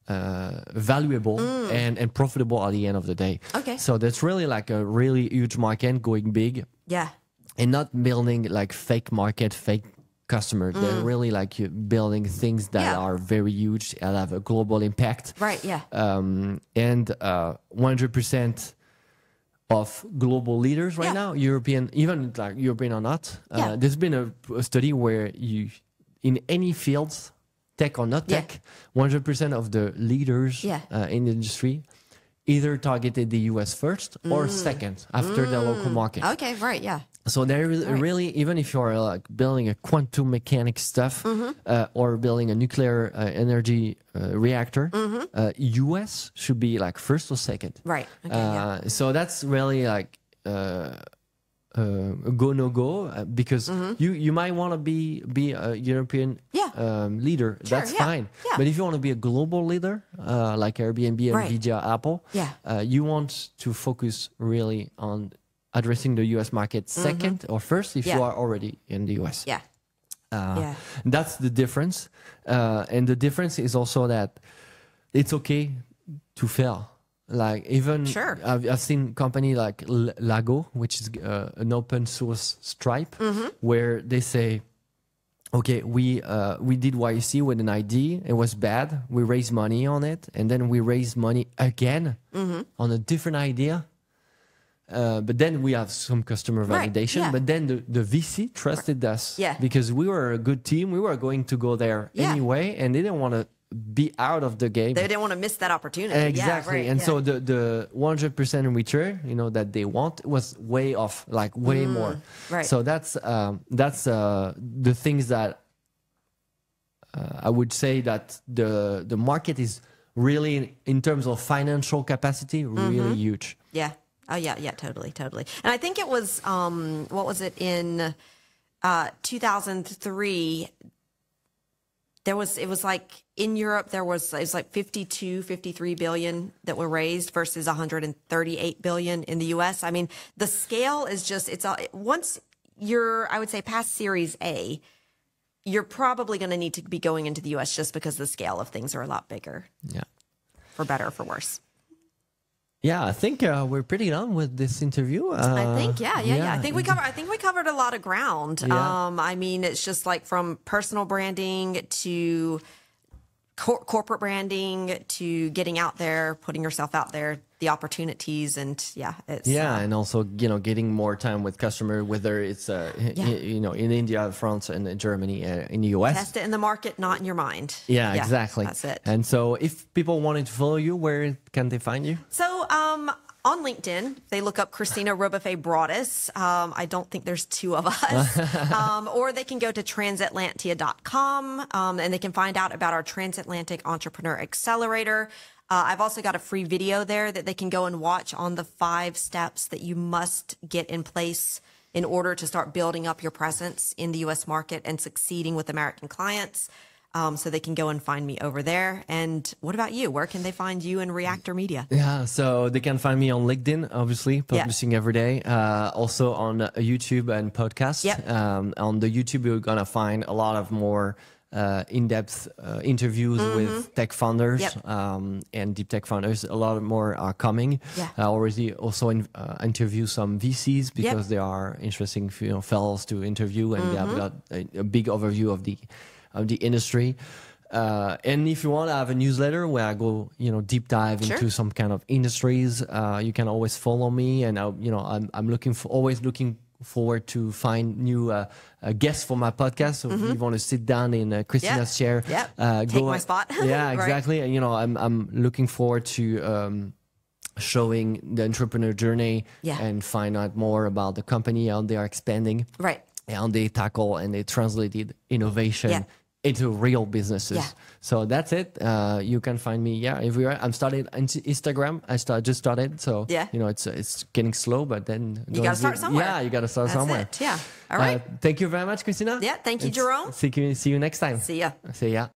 S2: valuable and profitable at the end of the day.
S1: Okay.
S2: So that's really like a really huge market going big.
S1: Yeah.
S2: And not building like fake market, fake customer. They're really like building things that are very huge and have a global impact.
S1: Right, yeah.
S2: And 100% of global leaders right now, European, even like European or not. There's been a study where in any fields, tech or not tech, 100% of the leaders in the industry either targeted the US first or second after the local market.
S1: Okay, right, yeah.
S2: So there really, even if you're like building a quantum mechanic stuff or building a nuclear energy reactor, US should be like first or second.
S1: Right. Okay,
S2: So that's really like go no go because you might want to be a European leader.
S1: Sure,
S2: that's fine.
S1: Yeah.
S2: But if you want to be a global leader like Airbnb, Nvidia, Apple, you want to focus really on addressing the US market second or first if you are already in the US.
S1: Yeah.
S2: That's the difference. And the difference is also that it's okay to fail. Like even I've seen company like Lago, which is an open source Stripe, where they say, okay, we did YC with an ID. It was bad. We raised money on it, and then we raised money again on a different idea. But then we have some customer validation. But then the VC trusted us because we were a good team. We were going to go there anyway, and they didn't want to be out of the game.
S1: They didn't want to miss that opportunity.
S2: Exactly. And so the 100% in return, that they want was way off, like way more.
S1: Right.
S2: So that's the things that I would say that the market is really, in terms of financial capacity, really huge.
S1: Yeah. Oh, yeah, totally. And I think it was, what was it, in 2003, it was like in Europe, it was like 53 billion that were raised versus 138 billion in the US. I mean, the scale is just, once you're, I would say, past Series A, you're probably going to need to be going into the US just because the scale of things are a lot bigger. Yeah. For better or for worse.
S2: Yeah, I think we're pretty done with this interview.
S1: I think, yeah. I think we covered a lot of ground. Yeah. I mean, it's just like from personal branding to corporate branding to getting out there, putting yourself out there, the opportunities, and and
S2: also getting more time with customer, whether it's in India, France, and Germany, in the US.
S1: Test it in the market, not in your mind.
S2: Yeah, exactly.
S1: That's it.
S2: And so, if people wanted to follow you, where can they find you?
S1: So On LinkedIn, they look up Christina Rebuffet-Broadus. I don't think there's two of us. Or they can go to transatlantia.com and they can find out about our Transatlantic Entrepreneur Accelerator. I've also got a free video there that they can go and watch on the 5 steps that you must get in place in order to start building up your presence in the U.S. market and succeeding with American clients. So they can go and find me over there. And what about you? Where can they find you in Reactor Media?
S2: Yeah, so they can find me on LinkedIn, obviously, publishing every day. Also on YouTube and podcast. On the YouTube, you're going to find a lot of more in-depth interviews with tech founders and deep tech founders. A lot more are coming. I already also interview some VCs because they are interesting fellows to interview, and they have got a big overview of the industry. And if you want to have a newsletter where I go, deep dive into some kind of industries, you can always follow me. And I'm always looking forward to find new guests for my podcast. So if you want to sit down in Christina's chair,
S1: take my spot.
S2: Yeah, exactly. Right. I'm looking forward to showing the entrepreneur journey and find out more about the company, how they are expanding,
S1: right?
S2: How they tackle and they translated innovation into real businesses. So that's it. You can find me everywhere. I'm starting on Instagram. Just started, so it's getting slow, but then
S1: you got to start somewhere.
S2: Yeah, you got to start somewhere.
S1: Yeah. All right.
S2: Thank you very much, Christina.
S1: Yeah. Thank you, Jerome.
S2: See you next time.
S1: See ya.
S2: See ya.